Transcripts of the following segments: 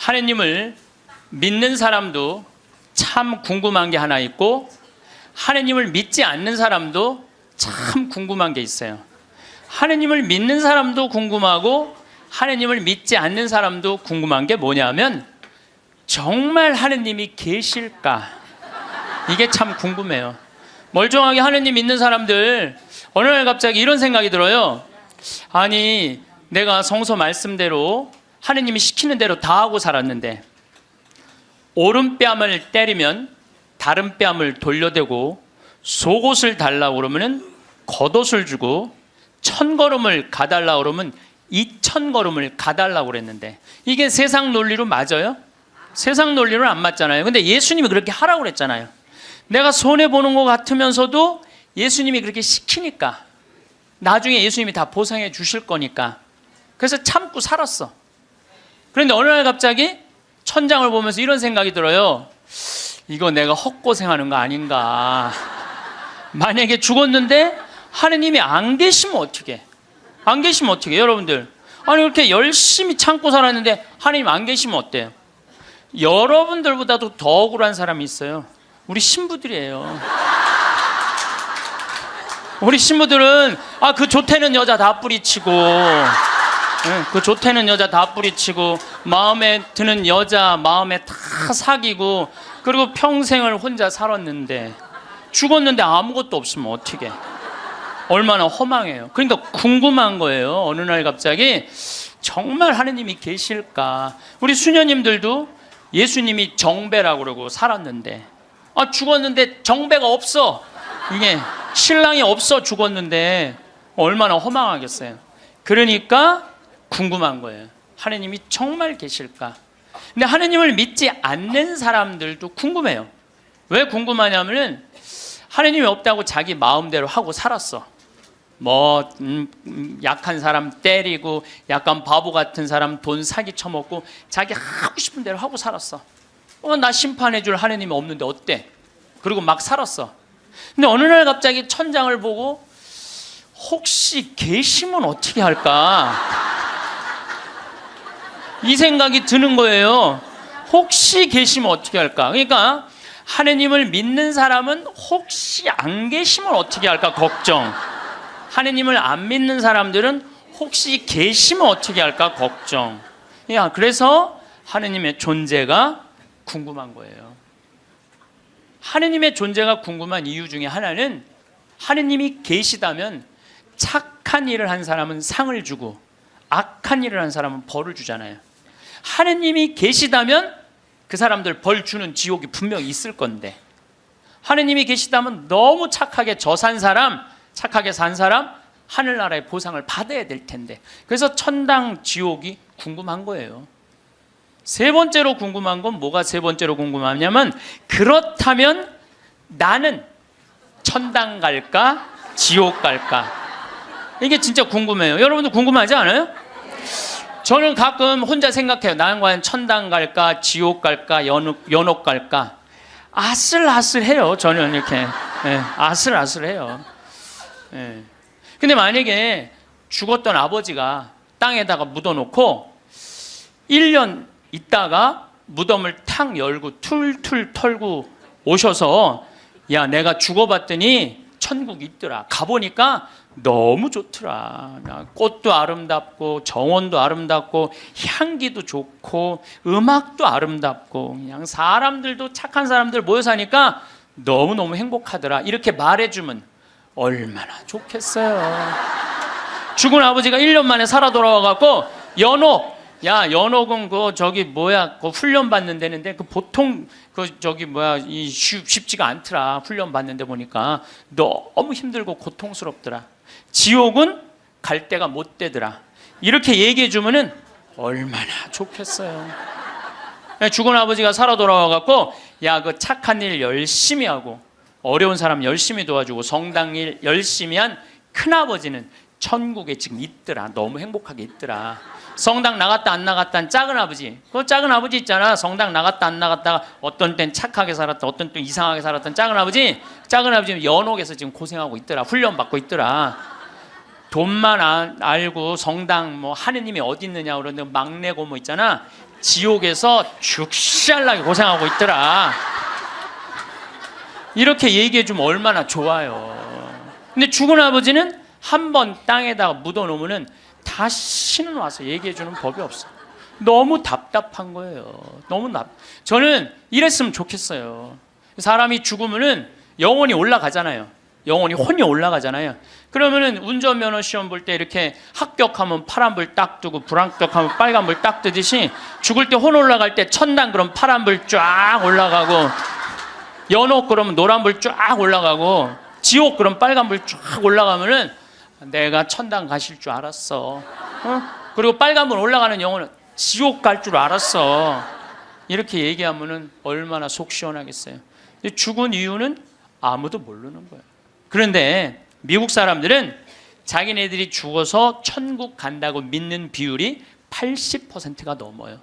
하느님을 믿는 사람도 참 궁금한 게 하나 있고, 하느님을 믿지 않는 사람도 참 궁금한 게 있어요. 하느님을 믿는 사람도 궁금하고 하느님을 믿지 않는 사람도 궁금한 게 뭐냐면, 정말 하느님이 계실까? 이게 참 궁금해요. 멀쩡하게 하느님 믿는 사람들 어느 날 갑자기 이런 생각이 들어요. 아니, 내가 성서 말씀대로 하느님이 시키는 대로 다 하고 살았는데, 오른뺨을 때리면 다른 뺨을 돌려대고, 속옷을 달라고 그러면 겉옷을 주고, 1000걸음을 가달라고 그러면 2000걸음을 가달라고 그랬는데, 이게 세상 논리로 맞아요? 세상 논리로는 안 맞잖아요. 근데 예수님이 그렇게 하라고 그랬잖아요. 내가 손해보는 것 같으면서도 예수님이 그렇게 시키니까, 나중에 예수님이 다 보상해 주실 거니까, 그래서 참고 살았어. 그런데 어느 날 갑자기 천장을 보면서 이런 생각이 들어요. 이거 내가 헛고생하는 거 아닌가. 만약에 죽었는데 하느님이 안 계시면 어떻게? 안 계시면 어떻게? 여러분들, 아니 그렇게 열심히 참고 살았는데 하느님 안 계시면 어때요? 여러분들보다도 더 억울한 사람이 있어요. 우리 신부들이에요. 우리 신부들은 그 좋다는 여자 다 뿌리치고, 그 좋다는 여자 다 뿌리치고, 마음에 드는 여자 마음에 다 사귀고, 그리고 평생을 혼자 살았는데 죽었는데 아무것도 없으면 어떻게? 얼마나 허망해요. 그러니까 궁금한 거예요. 어느 날 갑자기 정말 하느님이 계실까? 우리 수녀님들도 예수님이 정배라고 그러고 살았는데, 죽었는데 정배가 없어. 이게 신랑이 없어 죽었는데 얼마나 허망하겠어요. 그러니까 궁금한 거예요. 하느님이 정말 계실까? 근데 하느님을 믿지 않는 사람들도 궁금해요. 왜 궁금하냐면은, 하느님이 없다고 자기 마음대로 하고 살았어. 약한 사람 때리고, 약간 바보 같은 사람 돈 사기 쳐먹고, 자기 하고 싶은 대로 하고 살았어. 나 심판해 줄 하느님이 없는데 어때? 그리고 막 살았어. 근데 어느 날 갑자기 천장을 보고, 혹시 계시면 어떻게 할까? 이 생각이 드는 거예요. 혹시 계시면 어떻게 할까? 그러니까 하느님을 믿는 사람은 혹시 안 계시면 어떻게 할까 걱정. 하느님을 안 믿는 사람들은 혹시 계시면 어떻게 할까 걱정. 그래서 하느님의 존재가 궁금한 거예요. 하느님의 존재가 궁금한 이유 중에 하나는, 하느님이 계시다면 착한 일을 한 사람은 상을 주고 악한 일을 한 사람은 벌을 주잖아요. 하느님이 계시다면 그 사람들 벌 주는 지옥이 분명히 있을 건데, 하느님이 계시다면 너무 착하게 산 사람, 착하게 산 사람 하늘나라의 보상을 받아야 될 텐데, 그래서 천당 지옥이 궁금한 거예요. 세 번째로 궁금한 건 뭐가 세 번째로 궁금하냐면, 그렇다면 나는 천당 갈까 지옥 갈까? 이게 진짜 궁금해요. 여러분도 궁금하지 않아요? 저는 가끔 혼자 생각해요. 나는 과연 천당 갈까 지옥 갈까 연옥 갈까? 아슬아슬해요. 저는 이렇게 아슬아슬해요. 근데 만약에 죽었던 아버지가 땅에다가 묻어놓고 1년 있다가 무덤을 탁 열고 툴툴 털고 오셔서, 야, 내가 죽어봤더니 천국이 있더라. 가보니까 너무 좋더라. 꽃도 아름답고 정원도 아름답고 향기도 좋고 음악도 아름답고 그냥 사람들도 착한 사람들 모여 사니까 너무너무 행복하더라. 이렇게 말해주면 얼마나 좋겠어요. 죽은 아버지가 1년 만에 살아 돌아와갖고, 연옥, 야, 연옥은 그 훈련 받는 데는데 보통 쉽지가 않더라. 훈련 받는데 보니까 너무 힘들고 고통스럽더라. 지옥은 갈 데가 못 되더라. 이렇게 얘기해 주면은 얼마나 좋겠어요. 죽은 아버지가 살아 돌아와갖고, 야, 그 착한 일 열심히 하고 어려운 사람 열심히 도와주고 성당 일 열심히 한 큰아버지는 천국에 지금 있더라. 너무 행복하게 있더라. 성당 나갔다 안 나갔다 한 작은 아버지, 그 작은 아버지 있잖아. 성당 나갔다 안 나갔다가 어떤 땐 착하게 살았다, 어떤 땐 이상하게 살았던 작은 아버지는 연옥에서 지금 고생하고 있더라. 훈련 받고 있더라. 돈만 알고 성당 하느님이 어디 있느냐 그러는데 막내 고모 있잖아. 지옥에서 죽살나게 고생하고 있더라. 이렇게 얘기해 주면 얼마나 좋아요. 근데 죽은 아버지는 한 번 땅에다가 묻어놓으면 다시는 와서 얘기해 주는 법이 없어. 너무 답답한 거예요. 저는 이랬으면 좋겠어요. 사람이 죽으면은 영혼이 올라가잖아요. 영혼이 혼이 올라가잖아요. 그러면은 운전면허 시험 볼 때 이렇게 합격하면 파란불 딱 뜨고 불합격하면 빨간불 딱 뜨듯이 죽을 때 혼 올라갈 때 천당 그럼 파란불 쫙 올라가고, 연옥 그러면 노란불 쫙 올라가고, 지옥 그럼 빨간불 쫙 올라가면은 내가 천당 가실 줄 알았어. 그리고 빨간불 올라가는 영혼은 지옥 갈 줄 알았어. 이렇게 얘기하면은 얼마나 속 시원하겠어요. 죽은 이유는 아무도 모르는 거예요. 그런데 미국 사람들은 자기네들이 죽어서 천국 간다고 믿는 비율이 80%가 넘어요.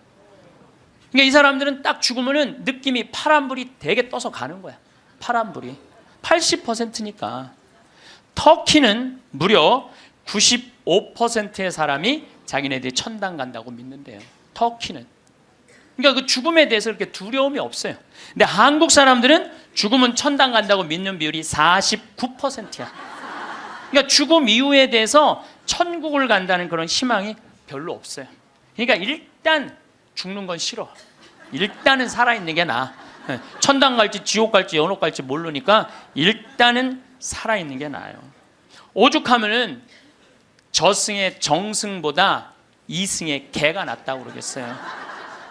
그러니까 이 사람들은 딱 죽으면은 느낌이 파란불이 되게 떠서 가는 거야. 파란불이 80%니까. 터키는 무려 95%의 사람이 자기네들이 천당 간다고 믿는데요. 터키는. 그러니까 그 죽음에 대해서 그렇게 두려움이 없어요. 근데 한국 사람들은 죽으면 천당 간다고 믿는 비율이 49%야. 그러니까 죽음 이후에 대해서 천국을 간다는 그런 희망이 별로 없어요. 그러니까 일단 죽는 건 싫어. 일단은 살아있는 게 나아. 천당 갈지 지옥 갈지 연옥 갈지 모르니까 일단은 살아있는 게 나아요. 오죽하면은 저승의 정승보다 이승의 개가 낫다고 그러겠어요.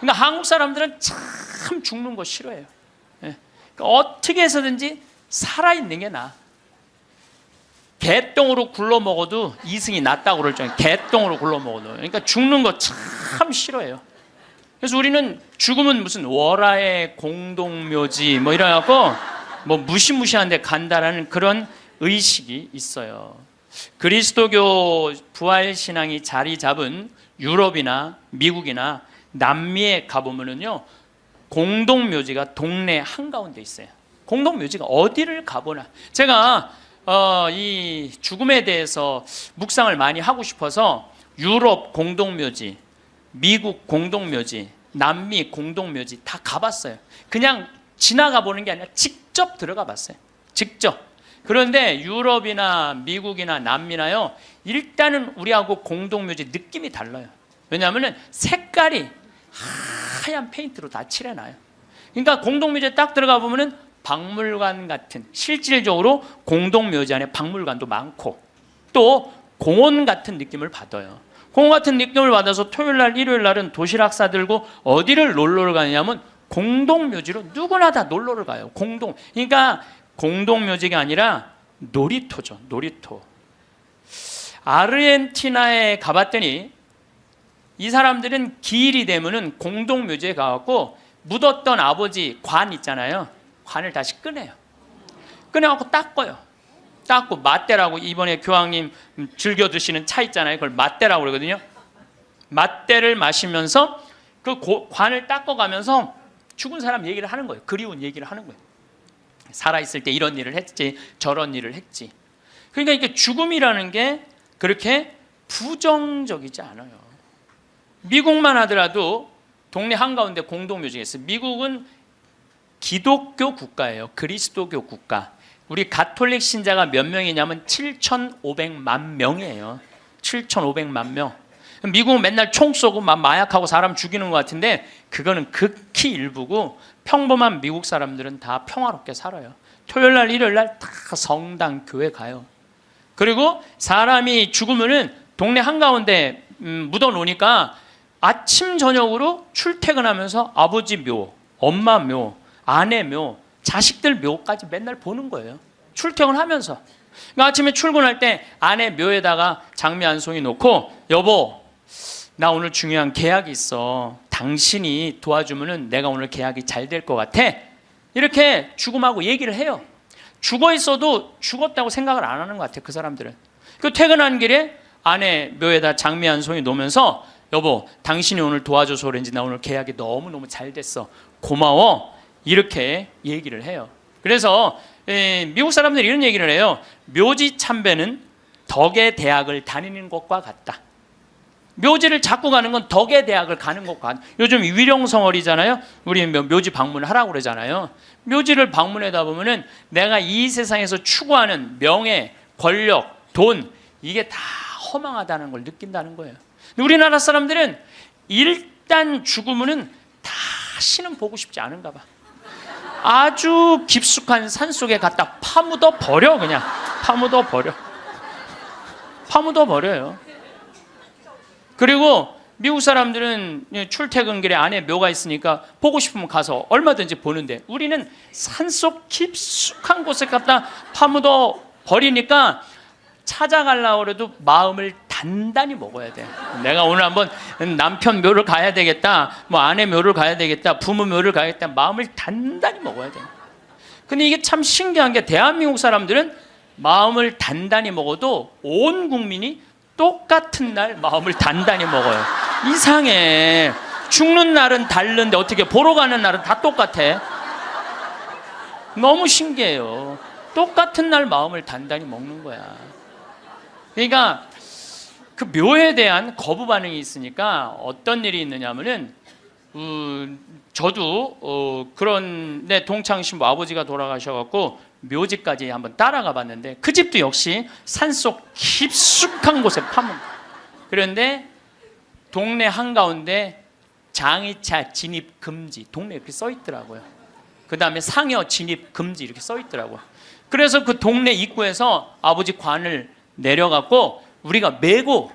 그러니까 한국 사람들은 참 죽는 거 싫어해요. 그러니까 어떻게 해서든지 살아있는 게 나아. 개똥으로 굴러 먹어도 이승이 낫다고 그럴 정도로 개똥으로 굴러 먹어도. 그러니까 죽는 거 참 싫어해요. 그래서 우리는 죽으면 무슨 월화의 공동묘지 뭐 이래갖고 뭐 무시무시한 데 간다라는 그런 의식이 있어요. 그리스도교 부활신앙이 자리 잡은 유럽이나 미국이나 남미에 가보면은요, 공동묘지가 동네 한가운데 있어요. 공동묘지가 어디를 가보나. 제가 이 죽음에 대해서 묵상을 많이 하고 싶어서 유럽 공동묘지, 미국 공동묘지, 남미 공동묘지 다 가봤어요. 그냥 지나가 보는 게 아니라 직접 들어가 봤어요. 직접. 그런데 유럽이나 미국이나 남미나요, 일단은 우리하고 공동묘지 느낌이 달라요. 왜냐하면 색깔이 하얀 페인트로 다 칠해놔요. 그러니까 공동묘지에 딱 들어가 보면은 박물관 같은, 실질적으로 공동묘지 안에 박물관도 많고 또 공원 같은 느낌을 받아요. 공원 같은 느낌을 받아서 토요일날 일요일날은 도시락 싸들고 어디를 놀러를 가냐면 공동묘지로 누구나 다 놀러를 가요. 그러니까 공동묘지가 아니라 놀이터죠. 놀이터. 아르헨티나에 가봤더니 이 사람들은 기일이 되면은 공동묘지에 가갖고 묻었던 아버지 관 있잖아요. 관을 다시 꺼내요. 꺼내갖고 닦아요. 닦고 맛대라고, 이번에 교황님 즐겨 드시는 차 있잖아요. 그걸 맛대라고 그러거든요. 맛대를 마시면서 그 관을 닦아가면서 죽은 사람 얘기를 하는 거예요. 그리운 얘기를 하는 거예요. 살아있을 때 이런 일을 했지, 저런 일을 했지. 그러니까 이게 죽음이라는 게 그렇게 부정적이지 않아요. 미국만 하더라도 동네 한가운데 공동묘지가 있어요. 미국은 기독교 국가예요. 그리스도교 국가. 우리 가톨릭 신자가 몇 명이냐면 7,500만 명이에요. 7,500만 명. 미국은 맨날 총 쏘고 막 마약하고 사람 죽이는 것 같은데 그거는 극히 일부고 평범한 미국 사람들은 다 평화롭게 살아요. 토요일날 일요일날 다 성당 교회 가요. 그리고 사람이 죽으면은 동네 한가운데 묻어놓으니까 아침 저녁으로 출퇴근하면서 아버지 묘, 엄마 묘, 아내 묘, 자식들 묘까지 맨날 보는 거예요. 출퇴근하면서. 그러니까 아침에 출근할 때 아내 묘에다가 장미 한 송이 놓고, 여보 나 오늘 중요한 계약이 있어. 당신이 도와주면은 내가 오늘 계약이 잘 될 것 같아. 이렇게 죽음하고 얘기를 해요. 죽어 있어도 죽었다고 생각을 안 하는 것 같아요. 그 사람들은. 그 퇴근하는 길에 아내 묘에다 장미 한 송이 놓으면서, 여보 당신이 오늘 도와줘서 그런지 나 오늘 계약이 너무너무 잘 됐어. 고마워. 이렇게 얘기를 해요. 그래서 미국 사람들이 이런 얘기를 해요. 묘지 참배는 덕의 대학을 다니는 것과 같다. 묘지를 자꾸 가는 건 덕의 대학을 가는 것과 요즘 위령성월이잖아요. 우리 묘지 방문을 하라고 그러잖아요. 묘지를 방문하다 보면은 내가 이 세상에서 추구하는 명예, 권력, 돈 이게 다 허망하다는 걸 느낀다는 거예요. 우리나라 사람들은 일단 죽으면은 다시는 보고 싶지 않은가 봐. 아주 깊숙한 산속에 갖다 파묻어 버려. 그냥 파묻어 버려요. 그리고 미국 사람들은 출퇴근길에 안에 묘가 있으니까 보고 싶으면 가서 얼마든지 보는데 우리는 산속 깊숙한 곳에 갖다 파묻어 버리니까 찾아가려고 해도 마음을 단단히 먹어야 돼. 내가 오늘 한번 남편 묘를 가야 되겠다, 뭐 아내 묘를 가야 되겠다, 부모 묘를 가야겠다, 마음을 단단히 먹어야 돼. 근데 이게 참 신기한 게 대한민국 사람들은 마음을 단단히 먹어도 온 국민이 똑같은 날 마음을 단단히 먹어요. 이상해. 죽는 날은 다른데 어떻게 보러 가는 날은 다 똑같아. 너무 신기해요. 똑같은 날 마음을 단단히 먹는 거야. 그러니까 그 묘에 대한 거부 반응이 있으니까 어떤 일이 있느냐면은 저도 그런데 동창신부 아버지가 돌아가셔갖고 묘지까지 한번 따라가 봤는데 그 집도 역시 산속 깊숙한 곳에 파문. 그런데 동네 한가운데 장의차 진입 금지 동네 이렇게 써 있더라고요. 그 다음에 상여 진입 금지 이렇게 써 있더라고요. 그래서 그 동네 입구에서 아버지 관을 내려갖고 우리가 메고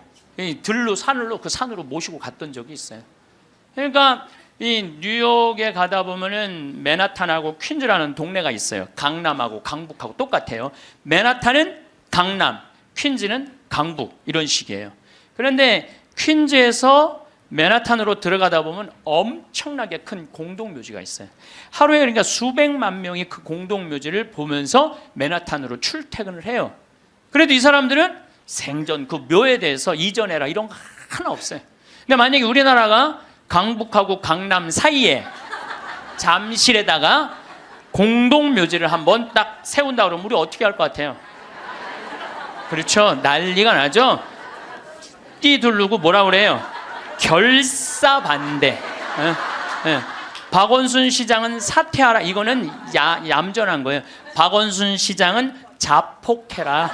들로 산으로 그 산으로 모시고 갔던 적이 있어요. 그러니까 이 뉴욕에 가다 보면은 맨하탄하고 퀸즈라는 동네가 있어요. 강남하고 강북하고 똑같아요. 맨하탄은 강남, 퀸즈는 강북 이런 식이에요. 그런데 퀸즈에서 맨하탄으로 들어가다 보면 엄청나게 큰 공동묘지가 있어요. 하루에 그러니까 수백만 명이 그 공동묘지를 보면서 맨하탄으로 출퇴근을 해요. 그래도 이 사람들은 생전 그 묘에 대해서 이전해라 이런 거 하나 없어요. 근데 만약에 우리나라가 강북하고 강남 사이에 잠실에다가 공동묘지를 한번 딱 세운다 그러면 우리 어떻게 할 것 같아요? 그렇죠. 난리가 나죠. 띠두르고 뭐라 그래요? 결사반대. 박원순 시장은 사퇴하라. 이거는 얌전한 거예요. 박원순 시장은 자폭해라.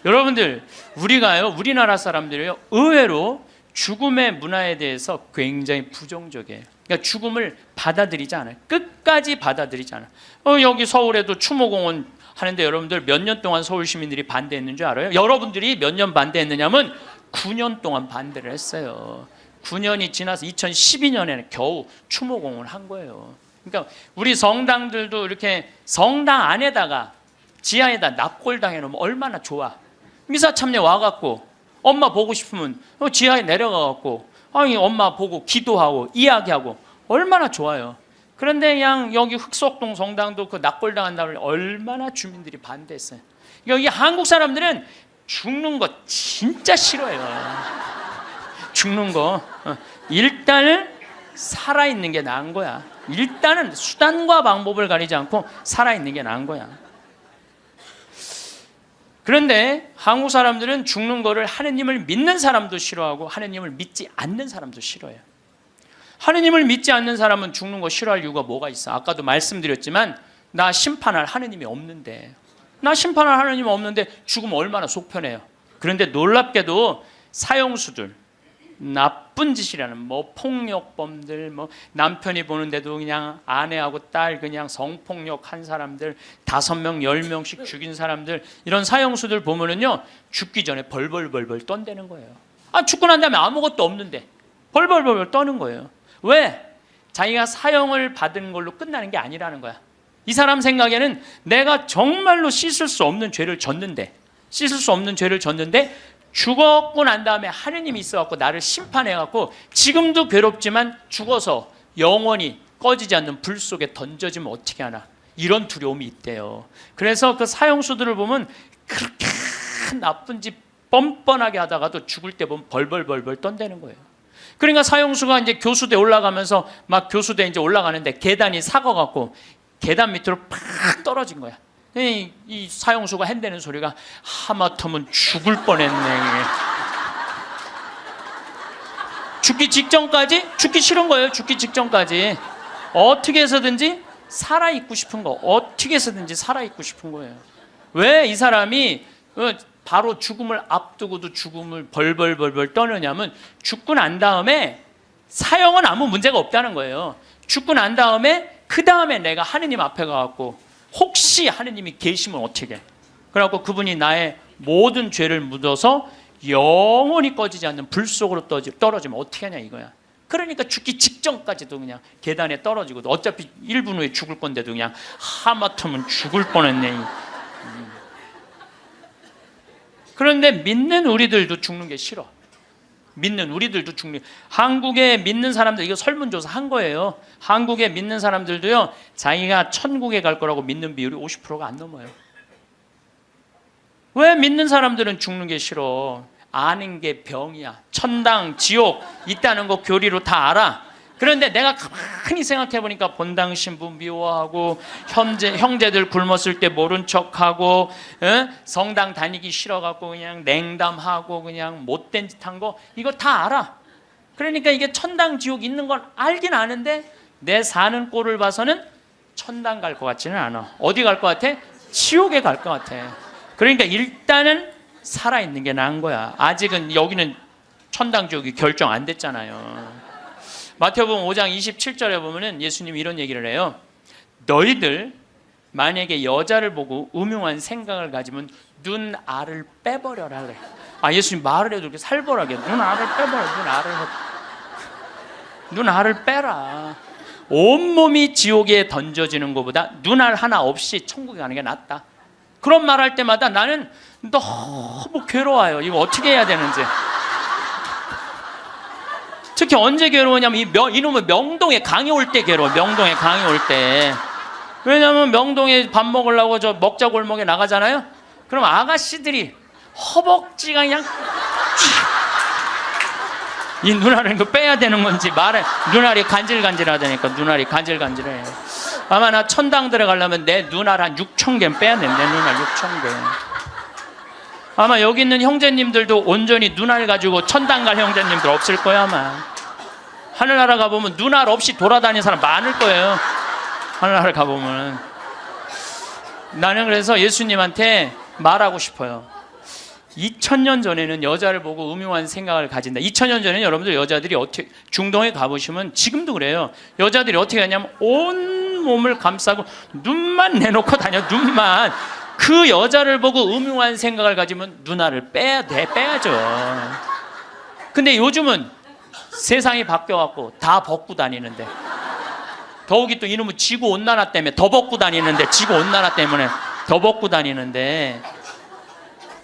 여러분들 우리가요, 우리나라 사람들이요, 의외로 죽음의 문화에 대해서 굉장히 부정적이에요. 그러니까 죽음을 받아들이지 않아요. 끝까지 받아들이지 않아요. 여기 서울에도 추모공원 하는데 여러분들 몇 년 동안 서울 시민들이 반대했는 줄 알아요? 여러분들이 몇 년 반대했느냐면 9년 동안 반대를 했어요. 9년이 지나서 2012년에는 겨우 추모공원을 한 거예요. 그러니까 우리 성당들도 이렇게 성당 안에다가 지하에다 납골당 해놓으면 얼마나 좋아. 미사 참여 와갖고 엄마 보고 싶으면 지하에 내려가갖고 엄마 보고 기도하고 이야기하고 얼마나 좋아요. 그런데 그냥 여기 흑석동 성당도 그 납골당 한다고 얼마나 주민들이 반대했어요. 여기 한국 사람들은 죽는 거 진짜 싫어해요. 죽는 거 일단은 살아있는 게 나은 거야. 일단은 수단과 방법을 가리지 않고 살아있는 게 나은 거야. 그런데 한국 사람들은 죽는 거를 하느님을 믿는 사람도 싫어하고 하느님을 믿지 않는 사람도 싫어해요. 하느님을 믿지 않는 사람은 죽는 거 싫어할 이유가 뭐가 있어? 아까도 말씀드렸지만 나 심판할 하느님이 없는데, 나 심판할 하느님이 없는데 죽으면 얼마나 속편해요. 그런데 놀랍게도 사형수들, 나쁜 짓이라는 뭐 폭력범들, 뭐 남편이 보는데도 그냥 아내하고 딸 그냥 성폭력한 사람들 5명 10명씩 죽인 사람들, 이런 사형수들 보면은요 죽기 전에 벌벌벌벌 떤다는 거예요. 죽고 난 다음에 아무것도 없는데 벌벌벌벌 떠는 거예요. 왜? 자기가 사형을 받은 걸로 끝나는 게 아니라는 거야. 이 사람 생각에는 내가 정말로 씻을 수 없는 죄를 졌는데 죽었고 난 다음에 하느님이 있어갖고 나를 심판해갖고 지금도 괴롭지만 죽어서 영원히 꺼지지 않는 불 속에 던져지면 어떻게 하나, 이런 두려움이 있대요. 그래서 그 사형수들을 보면 그렇게 나쁜 짓 뻔뻔하게 하다가도 죽을 때 보면 벌벌벌벌 떤다는 거예요. 그러니까 사형수가 이제 교수대 올라가면서 막 교수대 이제 올라가는데 계단이 사거갖고 계단 밑으로 팍 떨어진 거야. 이 사형수가 핸대는 소리가 하마터면 죽을 뻔했네. 죽기 직전까지 죽기 싫은 거예요. 죽기 직전까지 어떻게 해서든지 살아있고 싶은 거, 어떻게 해서든지 살아있고 싶은 거예요. 왜 이 사람이 바로 죽음을 앞두고도 죽음을 벌벌 떠느냐면, 죽고 난 다음에 사형은 아무 문제가 없다는 거예요. 죽고 난 다음에 그 다음에 내가 하느님 앞에 가갖고 혹시 하느님이 계시면 어떻게 해? 그래갖고 그분이 나의 모든 죄를 묻어서 영원히 꺼지지 않는 불 속으로 떨어지면 어떻게 하냐 이거야. 그러니까 죽기 직전까지도 그냥 계단에 떨어지고, 어차피 1분 후에 죽을 건데도 그냥 하마터면 죽을 뻔했네. 그런데 믿는 우리들도 죽는 게 싫어. 믿는 우리들도 죽는. 한국에 믿는 사람들, 이거 설문조사 한 거예요. 한국에 믿는 사람들도요, 자기가 천국에 갈 거라고 믿는 비율이 50%가 안 넘어요. 왜 믿는 사람들은 죽는 게 싫어? 아는 게 병이야. 천당, 지옥 있다는 거 교리로 다 알아. 그런데 내가 가만히 생각해 보니까 본당 신부 미워하고, 형제들 굶었을 때 모른 척하고, 성당 다니기 싫어갖고 그냥 냉담하고 그냥 못된 짓 한 거, 이거 다 알아. 그러니까 이게 천당, 지옥 있는 건 알긴 아는데 내 사는 꼴을 봐서는 천당 갈 것 같지는 않아. 어디 갈 것 같아? 지옥에 갈 것 같아. 그러니까 일단은 살아있는 게 나은 거야. 아직은 여기는 천당, 지옥이 결정 안 됐잖아요. 마태복음 5장 27절에 보면은 예수님이 이런 얘기를 해요. 너희들 만약에 여자를 보고 음흉한 생각을 가지면 눈알을 빼버려라 그래. 예수님 말을 해도 이렇게 살벌하게 눈알을 빼버려. 눈알을 빼라. 온몸이 지옥에 던져지는 것보다 눈알 하나 없이 천국에 가는 게 낫다. 그런 말 할 때마다 나는 너무 괴로워요. 이거 어떻게 해야 되는지. 특히 언제 괴로우냐면 이놈의 명동에 강의 올 때 괴로워. 명동에 강의 올 때. 왜냐면 명동에 밥 먹으려고 저 먹자 골목에 나가잖아요. 그럼 아가씨들이 허벅지가 그냥 이 눈알을 이거 빼야 되는 건지 말해. 눈알이 간질간질하다니까. 눈알이 간질간질해. 아마 나 천당 들어가려면 내 눈알 한 6,000개 빼야 돼. 내 눈알 6,000개. 아마 여기 있는 형제님들도 온전히 눈알 가지고 천당 갈 형제님들 없을 거야 아마. 하늘나라 가보면 눈알 없이 돌아다니는 사람 많을 거예요. 하늘나라 가보면. 나는 그래서 예수님한테 말하고 싶어요. 2000년 전에는 여자를 보고 음흉한 생각을 가진다. 2000년 전에는 여러분들 여자들이 어떻게, 중동에 가보시면 지금도 그래요. 여자들이 어떻게 하냐면 온 몸을 감싸고 눈만 내놓고 다녀. 눈만. 그 여자를 보고 음흉한 생각을 가지면 눈알을 빼야죠. 근데 요즘은 세상이 바뀌어갖고 다 벗고 다니는데, 더욱이 또 이놈의 지구온난화 때문에 더 벗고 다니는데, 지구온난화 때문에 더 벗고 다니는데,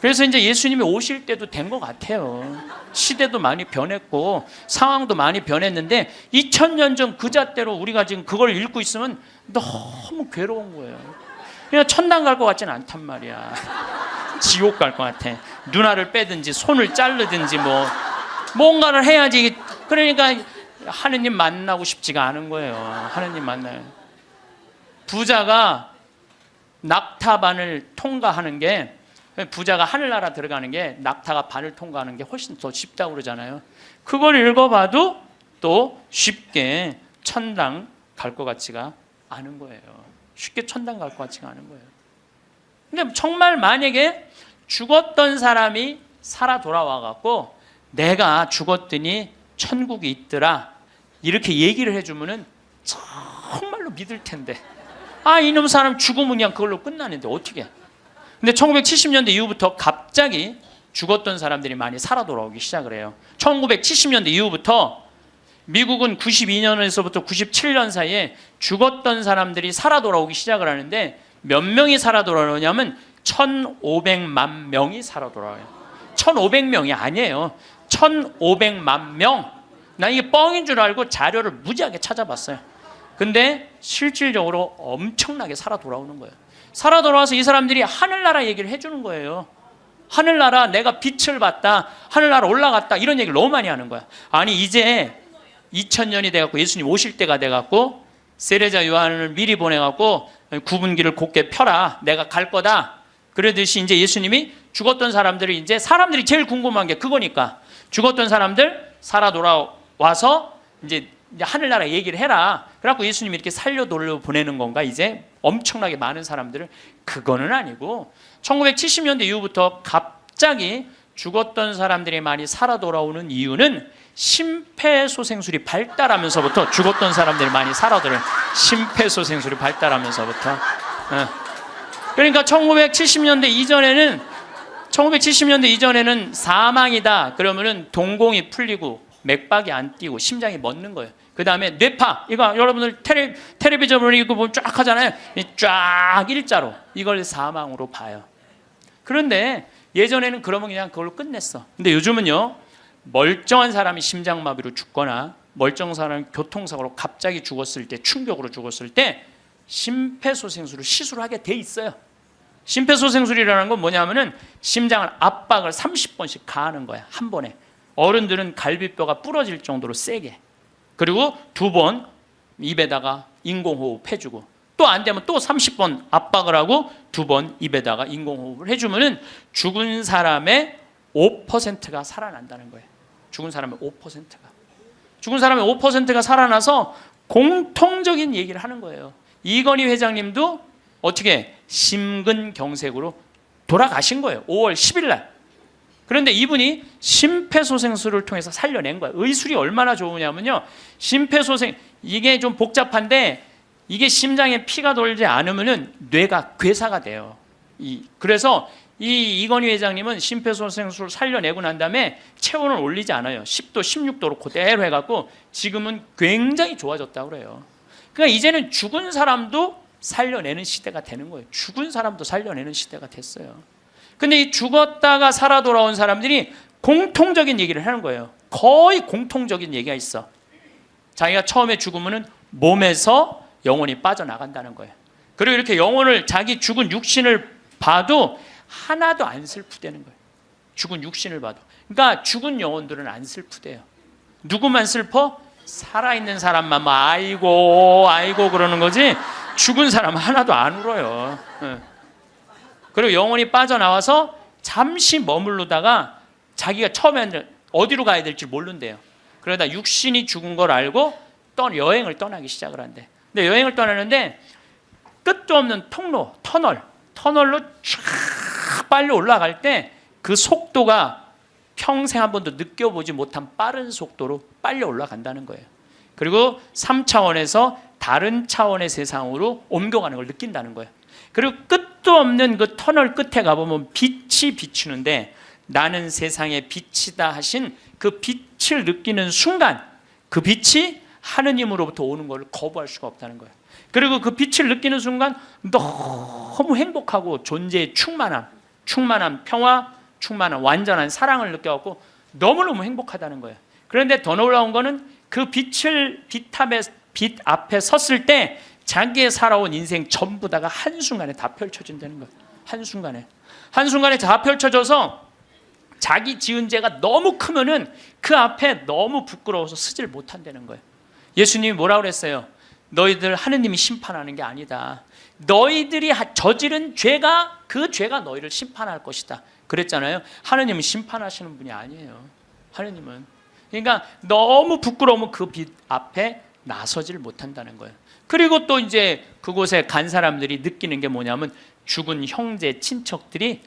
그래서 이제 예수님이 오실 때도 된 것 같아요. 시대도 많이 변했고 상황도 많이 변했는데 2000년 전 그 잣대로 우리가 지금 그걸 읽고 있으면 너무 괴로운 거예요. 그냥 천당 갈 것 같지는 않단 말이야. 지옥 갈 것 같아. 눈알을 빼든지 손을 자르든지 뭔가를 해야지. 그러니까 하느님 만나고 싶지가 않은 거예요. 하느님 만나요. 부자가 낙타반을 통과하는 게, 부자가 하늘나라 들어가는 게 낙타가 반을 통과하는 게 훨씬 더 쉽다고 그러잖아요. 그걸 읽어봐도 또 쉽게 천당 갈 것 같지가 않은 거예요. 쉽게 천당 갈 것 같지가 않은 거예요. 근데 정말 만약에 죽었던 사람이 살아 돌아와갖고 내가 죽었더니 천국이 있더라 이렇게 얘기를 해주면은 정말로 믿을 텐데, 이놈 사람 죽으면 그냥 그걸로 끝나는데 어떻게. 근데 1970년대 이후부터 갑자기 죽었던 사람들이 많이 살아 돌아오기 시작을 해요. 1970년대 이후부터 미국은 92년에서부터 97년 사이에 죽었던 사람들이 살아 돌아오기 시작을 하는데, 몇 명이 살아 돌아오냐면 1,500만 명이 살아 돌아와요. 1,500명이 아니에요. 1,500만 명. 나 이게 뻥인 줄 알고 자료를 무지하게 찾아봤어요. 근데 실질적으로 엄청나게 살아 돌아오는 거예요. 살아 돌아와서 이 사람들이 하늘나라 얘기를 해주는 거예요. 하늘나라 내가 빛을 봤다, 하늘나라 올라갔다, 이런 얘기를 너무 많이 하는 거야. 아니 이제 2000년이 돼갖고 예수님 오실 때가 돼갖고 세례자 요한을 미리 보내갖고 구분기를 곧게 펴라. 내가 갈 거다. 그러듯이 이제 예수님이 죽었던 사람들이 이제 사람들이 제일 궁금한 게 그거니까 죽었던 사람들 살아 돌아와서 이제 하늘나라 얘기를 해라. 그래갖고 예수님이 이렇게 살려 돌려 보내는 건가? 이제 엄청나게 많은 사람들을. 그거는 아니고 1970년대 이후부터 갑자기 죽었던 사람들이 많이 살아 돌아오는 이유는 심폐소생술이 발달하면서부터 죽었던 사람들이 많이 살아 돌아오는 심폐소생술이 발달하면서부터. 그러니까 1970년대 이전에는 사망이다 그러면은 동공이 풀리고 맥박이 안 뛰고 심장이 멎는 거예요. 그 다음에 뇌파, 이거 여러분들 텔레비전으로 이거 보면 쫙 하잖아요. 쫙 일자로 이걸 사망으로 봐요. 그런데 예전에는 그러면 그냥 그걸로 끝냈어. 근데 요즘은요, 멀쩡한 사람이 심장마비로 죽거나 멀쩡한 사람이 교통사고로 갑자기 죽었을 때, 충격으로 죽었을 때 심폐소생술을 시술을 하게 돼 있어요. 심폐소생술이라는 건 뭐냐면은 심장을 압박을 30번씩 가하는 거야, 한 번에. 어른들은 갈비뼈가 부러질 정도로 세게. 그리고 2번 입에다가 인공호흡 해주고, 또 안 되면 또 30번 압박을 하고 2번 입에다가 인공호흡을 해주면은 죽은 사람의 5%가 살아난다는 거예요. 죽은 사람의 5%가 살아나서 공통적인 얘기를 하는 거예요. 이건희 회장님도 어떻게 심근경색으로 돌아가신 거예요. 5월 10일 날. 그런데 이분이 심폐소생술을 통해서 살려낸 거예요. 의술이 얼마나 좋으냐면요, 심폐소생, 이게 좀 복잡한데 이게 심장에 피가 돌지 않으면은 뇌가 괴사가 돼요. 그래서 이건희 회장님은 심폐소생술 살려내고 난 다음에 체온을 올리지 않아요. 10도, 16도로 그대로 해갖고 지금은 굉장히 좋아졌다고 그래요. 그러니까 이제는 죽은 사람도 살려내는 시대가 되는 거예요. 죽은 사람도 살려내는 시대가 됐어요. 근데 이 죽었다가 살아 돌아온 사람들이 공통적인 얘기를 하는 거예요. 거의 공통적인 얘기가 있어. 자기가 처음에 죽으면은 몸에서 영혼이 빠져나간다는 거예요. 그리고 이렇게 영혼을, 자기 죽은 육신을 봐도 하나도 안 슬프대는 거예요. 죽은 육신을 봐도. 그러니까 죽은 영혼들은 안 슬프대요. 누구만 슬퍼? 살아있는 사람만 막 아이고 그러는 거지, 죽은 사람은 하나도 안 울어요. 그리고 영혼이 빠져나와서 잠시 머무르다가 자기가 처음에는 어디로 가야 될지 모른대요. 그러다 육신이 죽은 걸 알고 여행을 떠나기 시작을 한대. 근데 여행을 떠나는데 끝도 없는 통로, 터널로 쫙 빨리 올라갈 때 그 속도가 평생 한 번도 느껴보지 못한 빠른 속도로 빨리 올라간다는 거예요. 그리고 3차원에서 다른 차원의 세상으로 옮겨가는 걸 느낀다는 거예요. 그리고 끝도 없는 그 터널 끝에 가보면 빛이 비추는데, 나는 세상의 빛이다 하신 그 빛을 느끼는 순간, 그 빛이 하느님으로부터 오는 걸 거부할 수가 없다는 거예요. 그리고 그 빛을 느끼는 순간 너무 행복하고 존재의 충만함, 평화, 충만함, 완전한 사랑을 느껴갖고 너무너무 행복하다는 거예요. 그런데 더 놀라운 거는 그 빛 앞에 섰을 때 자기의 살아온 인생 전부 다가 한순간에 다 펼쳐진다는 거예요. 한순간에 다 펼쳐져서 자기 지은 죄가 너무 크면은 그 앞에 너무 부끄러워서 서질 못한다는 거예요. 예수님이 뭐라고 그랬어요? 너희들 하느님이 심판하는 게 아니다. 너희들이 저지른 죄가, 그 죄가 너희를 심판할 것이다. 그랬잖아요. 하느님은 심판하시는 분이 아니에요. 하느님은. 그러니까 너무 부끄러우면 그 빛 앞에 나서질 못한다는 거예요. 그리고 또 이제 그곳에 간 사람들이 느끼는 게 뭐냐면, 죽은 형제, 친척들이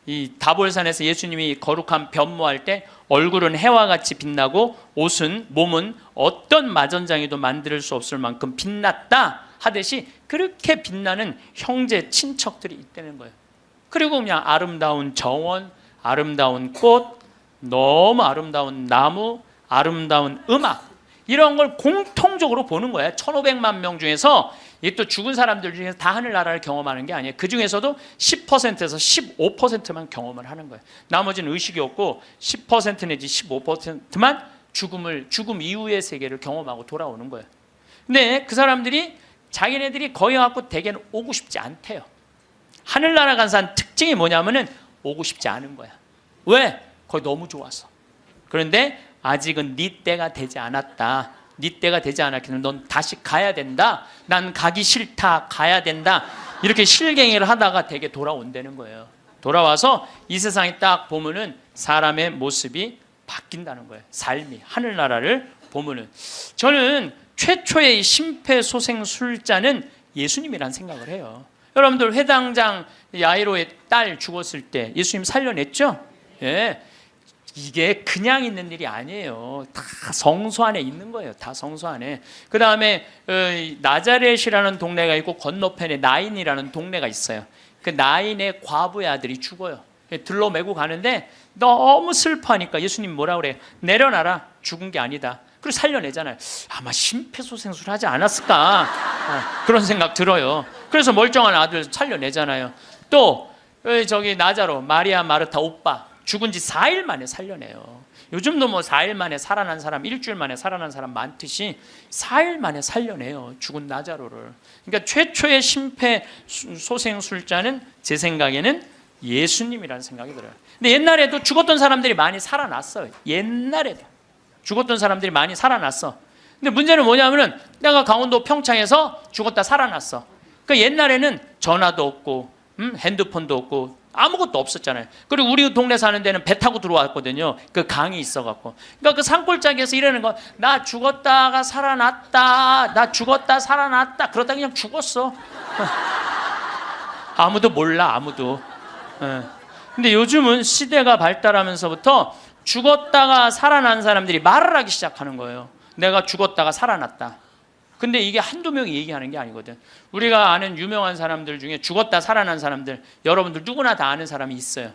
이 다볼산에서 예수님이 거룩한 변모할 때 얼굴은 해와 같이 빛나고 몸은 어떤 마전장이도 만들 수 없을 만큼 빛났다 하듯이 그렇게 빛나는 형제, 친척들이 있다는 거예요. 그리고 그냥 아름다운 정원, 아름다운 꽃, 너무 아름다운 나무, 아름다운 음악, 이런 걸 공통적으로 보는 거예요. 1,500만 명 중에서, 이게 또 죽은 사람들 중에서 다 하늘나라를 경험하는 게 아니에요. 그 중에서도 10%에서 15%만 경험을 하는 거예요. 나머지는 의식이 없고 10% 내지 15%만 죽음 이후의 세계를 경험하고 돌아오는 거예요. 근데 그 사람들이 자기네들이 거기 갖고 대개는 오고 싶지 않대요. 하늘나라 간 사람 특징이 뭐냐면은 오고 싶지 않은 거야. 왜? 거기 너무 좋아서. 그런데 아직은 네 때가 되지 않았다. 네 때가 되지 않았기는 넌 다시 가야 된다. 난 가기 싫다. 가야 된다. 이렇게 실갱이를 하다가 되게 돌아온다는 거예요. 돌아와서 이 세상에 딱 보면은 사람의 모습이 바뀐다는 거예요. 삶이 하늘나라를 보면은. 저는 최초의 심폐소생술자는 예수님이란 생각을 해요. 여러분들 회당장 야이로의 딸 죽었을 때 예수님 살려냈죠? 예. 이게 그냥 있는 일이 아니에요. 다 성소 안에 있는 거예요. 다 성소 안에. 그 다음에 나자렛이라는 동네가 있고 건너편에 나인이라는 동네가 있어요. 그 나인의 과부의 아들이 죽어요. 들러 메고 가는데 너무 슬퍼하니까 예수님 뭐라 그래요? 내려놔라. 죽은 게 아니다. 그리고 살려내잖아요. 아마 심폐소생술 하지 않았을까? 그런 생각 들어요. 그래서 멀쩡한 아들 살려내잖아요. 또 저기 나자로 마리아 마르타 오빠 죽은 지 4일 만에 살려내요. 요즘도 뭐 4일 만에 살아난 사람, 일주일 만에 살아난 사람 많듯이 4일 만에 살려내요. 죽은 나자로를. 그러니까 최초의 심폐소생술자는 제 생각에는 예수님이라는 생각이 들어요. 근데 옛날에도 죽었던 사람들이 많이 살아났어요. 옛날에도 죽었던 사람들이 많이 살아났어. 근데 문제는 뭐냐면은 내가 강원도 평창에서 죽었다 살아났어. 그러니까 옛날에는 전화도 없고 핸드폰도 없고 아무것도 없었잖아요. 그리고 우리 동네 사는 데는 배 타고 들어왔거든요. 그 강이 있어갖고. 그러니까 그 산골짜기에서 이러는 거, 나 죽었다가 살아났다. 나 죽었다 살아났다. 그러다 그냥 죽었어. 아무도 몰라, 아무도. 근데 요즘은 시대가 발달하면서부터 죽었다가 살아난 사람들이 말을 하기 시작하는 거예요. 내가 죽었다가 살아났다. 근데 이게 한두 명이 얘기하는 게 아니거든. 우리가 아는 유명한 사람들 중에 죽었다 살아난 사람들, 여러분들 누구나 다 아는 사람이 있어요.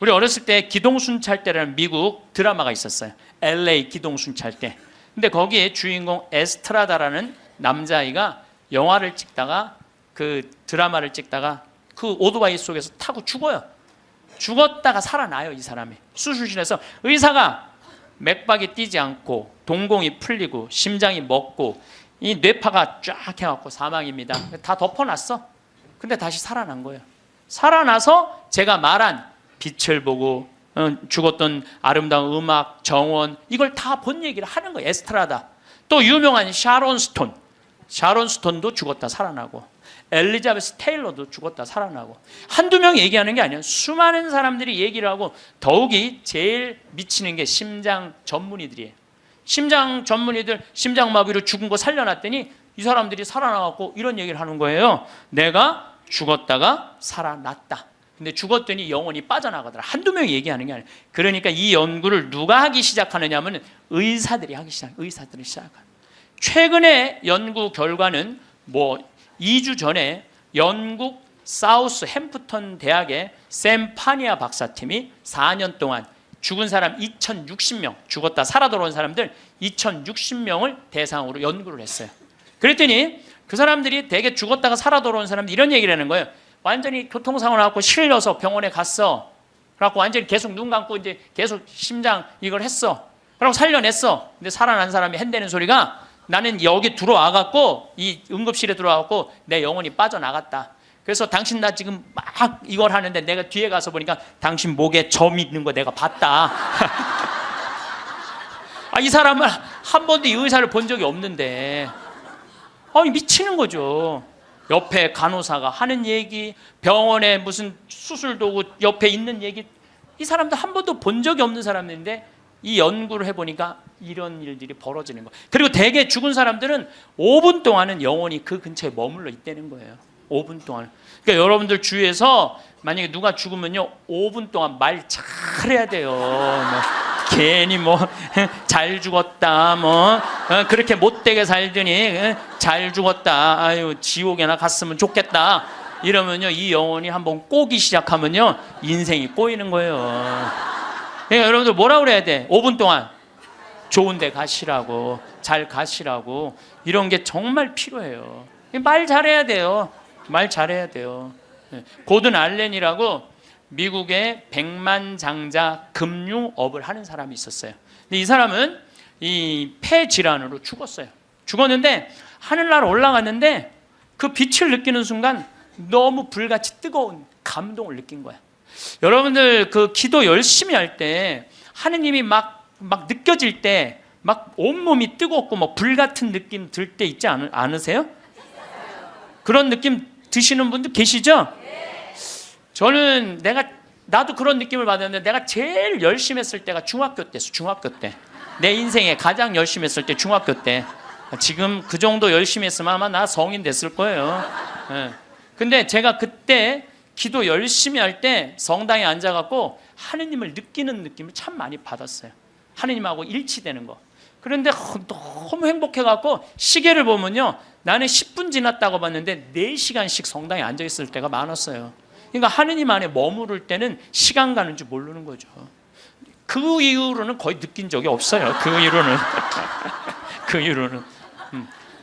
우리 어렸을 때 기동순찰대라는 미국 드라마가 있었어요. LA 기동순찰대. 근데 거기에 주인공 에스트라다라는 남자아이가 영화를 찍다가 그 드라마를 찍다가 그 오토바이 속에서 타고 죽어요. 죽었다가 살아나요, 이 사람이. 수술실에서 의사가 맥박이 뛰지 않고 동공이 풀리고 심장이 멎고 이 뇌파가 쫙 해갖고 사망입니다. 다 덮어놨어. 근데 다시 살아난 거예요. 살아나서 제가 말한 빛을 보고 죽었던 아름다운 음악, 정원 이걸 다 본 얘기를 하는 거예요. 에스트라다. 또 유명한 샤론 스톤. 샤론 스톤도 죽었다 살아나고 엘리자베스 테일러도 죽었다 살아나고 한두 명이 얘기하는 게 아니에요. 수많은 사람들이 얘기를 하고 더욱이 제일 미치는 게 심장 전문의들이에요. 심장 전문의들 심장마비로 죽은 거 살려놨더니 이 사람들이 살아나갖고 이런 얘기를 하는 거예요. 내가 죽었다가 살아났다. 근데 죽었더니 영혼이 빠져나가더라. 한두 명이 얘기하는 게 아니에요. 그러니까 이 연구를 누가 하기 시작하느냐 하면 의사들이 하기 시작해요. 의사들이 시작해요. 최근에 연구 결과는 2주 전에 영국 사우스 햄프턴 대학의 샘 파니아 박사팀이 4년 동안 죽은 사람 2060명, 죽었다 살아 돌아온 사람들 2060명을 대상으로 연구를 했어요. 그랬더니 그 사람들이 되게 죽었다가 살아 돌아온 사람들 이런 얘기를 하는 거예요. 완전히 교통사고 나갖고 실려서 병원에 갔어. 그래갖고 완전히 계속 눈 감고 이제 계속 심장 이걸 했어. 그러고 살려냈어. 근데 살아난 사람이 한다는 소리가 나는 여기 들어와갖고 이 응급실에 들어와갖고 내 영혼이 빠져나갔다. 그래서 당신 나 지금 막 이걸 하는데 내가 뒤에 가서 보니까 당신 목에 점 있는 거 내가 봤다. 이 사람은 한 번도 이 의사를 본 적이 없는데 미치는 거죠. 옆에 간호사가 하는 얘기, 병원에 무슨 수술 도구 옆에 있는 얘기, 이 사람도 한 번도 본 적이 없는 사람인데 이 연구를 해보니까 이런 일들이 벌어지는 거예요. 그리고 대개 죽은 사람들은 5분 동안은 영원히 그 근처에 머물러 있다는 거예요. 5분 동안. 그러니까 여러분들 주위에서 만약에 누가 죽으면요 5분 동안 말 잘해야 돼요. 괜히 잘 죽었다 그렇게 못되게 살더니 잘 죽었다 아유 지옥에나 갔으면 좋겠다 이러면요 이 영혼이 한번 꼬기 시작하면요 인생이 꼬이는 거예요. 그러니까 여러분들 뭐라 그래야 돼? 5분 동안 좋은 데 가시라고, 잘 가시라고, 이런 게 정말 필요해요. 말 잘해야 돼요. 말 잘해야 돼요. 고든 알렌이라고 미국의 백만장자 금융업을 하는 사람이 있었어요. 근데 이 사람은 이 폐 질환으로 죽었어요. 죽었는데 하늘나라 올라갔는데 그 빛을 느끼는 순간 너무 불같이 뜨거운 감동을 느낀 거야. 여러분들 그 기도 열심히 할 때 하느님이 막 느껴질 때 막 온몸이 뜨겁고 뭐 불 같은 느낌 들 때 있지 않으세요? 그런 느낌 드시는 분들 계시죠? 저는 나도 그런 느낌을 받았는데 내가 제일 열심히 했을 때가 중학교 때였어. 중학교 때. 내 인생에 가장 열심히 했을 때 중학교 때. 지금 그 정도 열심히 했으면 아마 나 성인 됐을 거예요. 근데 제가 그때 기도 열심히 할 때 성당에 앉아갖고 하느님을 느끼는 느낌을 참 많이 받았어요. 하느님하고 일치되는 거. 그런데 너무 행복해갖고 시계를 보면요, 나는 10분 지났다고 봤는데 4시간씩 성당에 앉아있을 때가 많았어요. 그러니까 하느님 안에 머무를 때는 시간 가는 줄 모르는 거죠. 그 이후로는 거의 느낀 적이 없어요. 그 이후로는. 그 이후로는.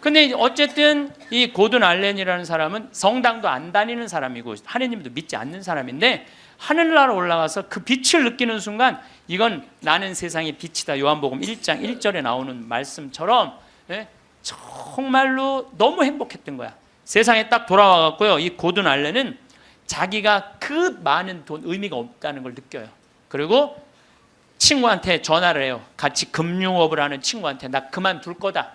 근데 어쨌든 이 고든 알렌이라는 사람은 성당도 안 다니는 사람이고 하느님도 믿지 않는 사람인데 하늘나라 올라가서 그 빛을 느끼는 순간 이건 나는 세상의 빛이다. 요한복음 1장 1절에 나오는 말씀처럼 정말로 너무 행복했던 거야. 세상에 딱 돌아와갖고요, 이 고든 알렌은 자기가 그 많은 돈 의미가 없다는 걸 느껴요. 그리고 친구한테 전화를 해요. 같이 금융업을 하는 친구한테 나 그만둘 거다.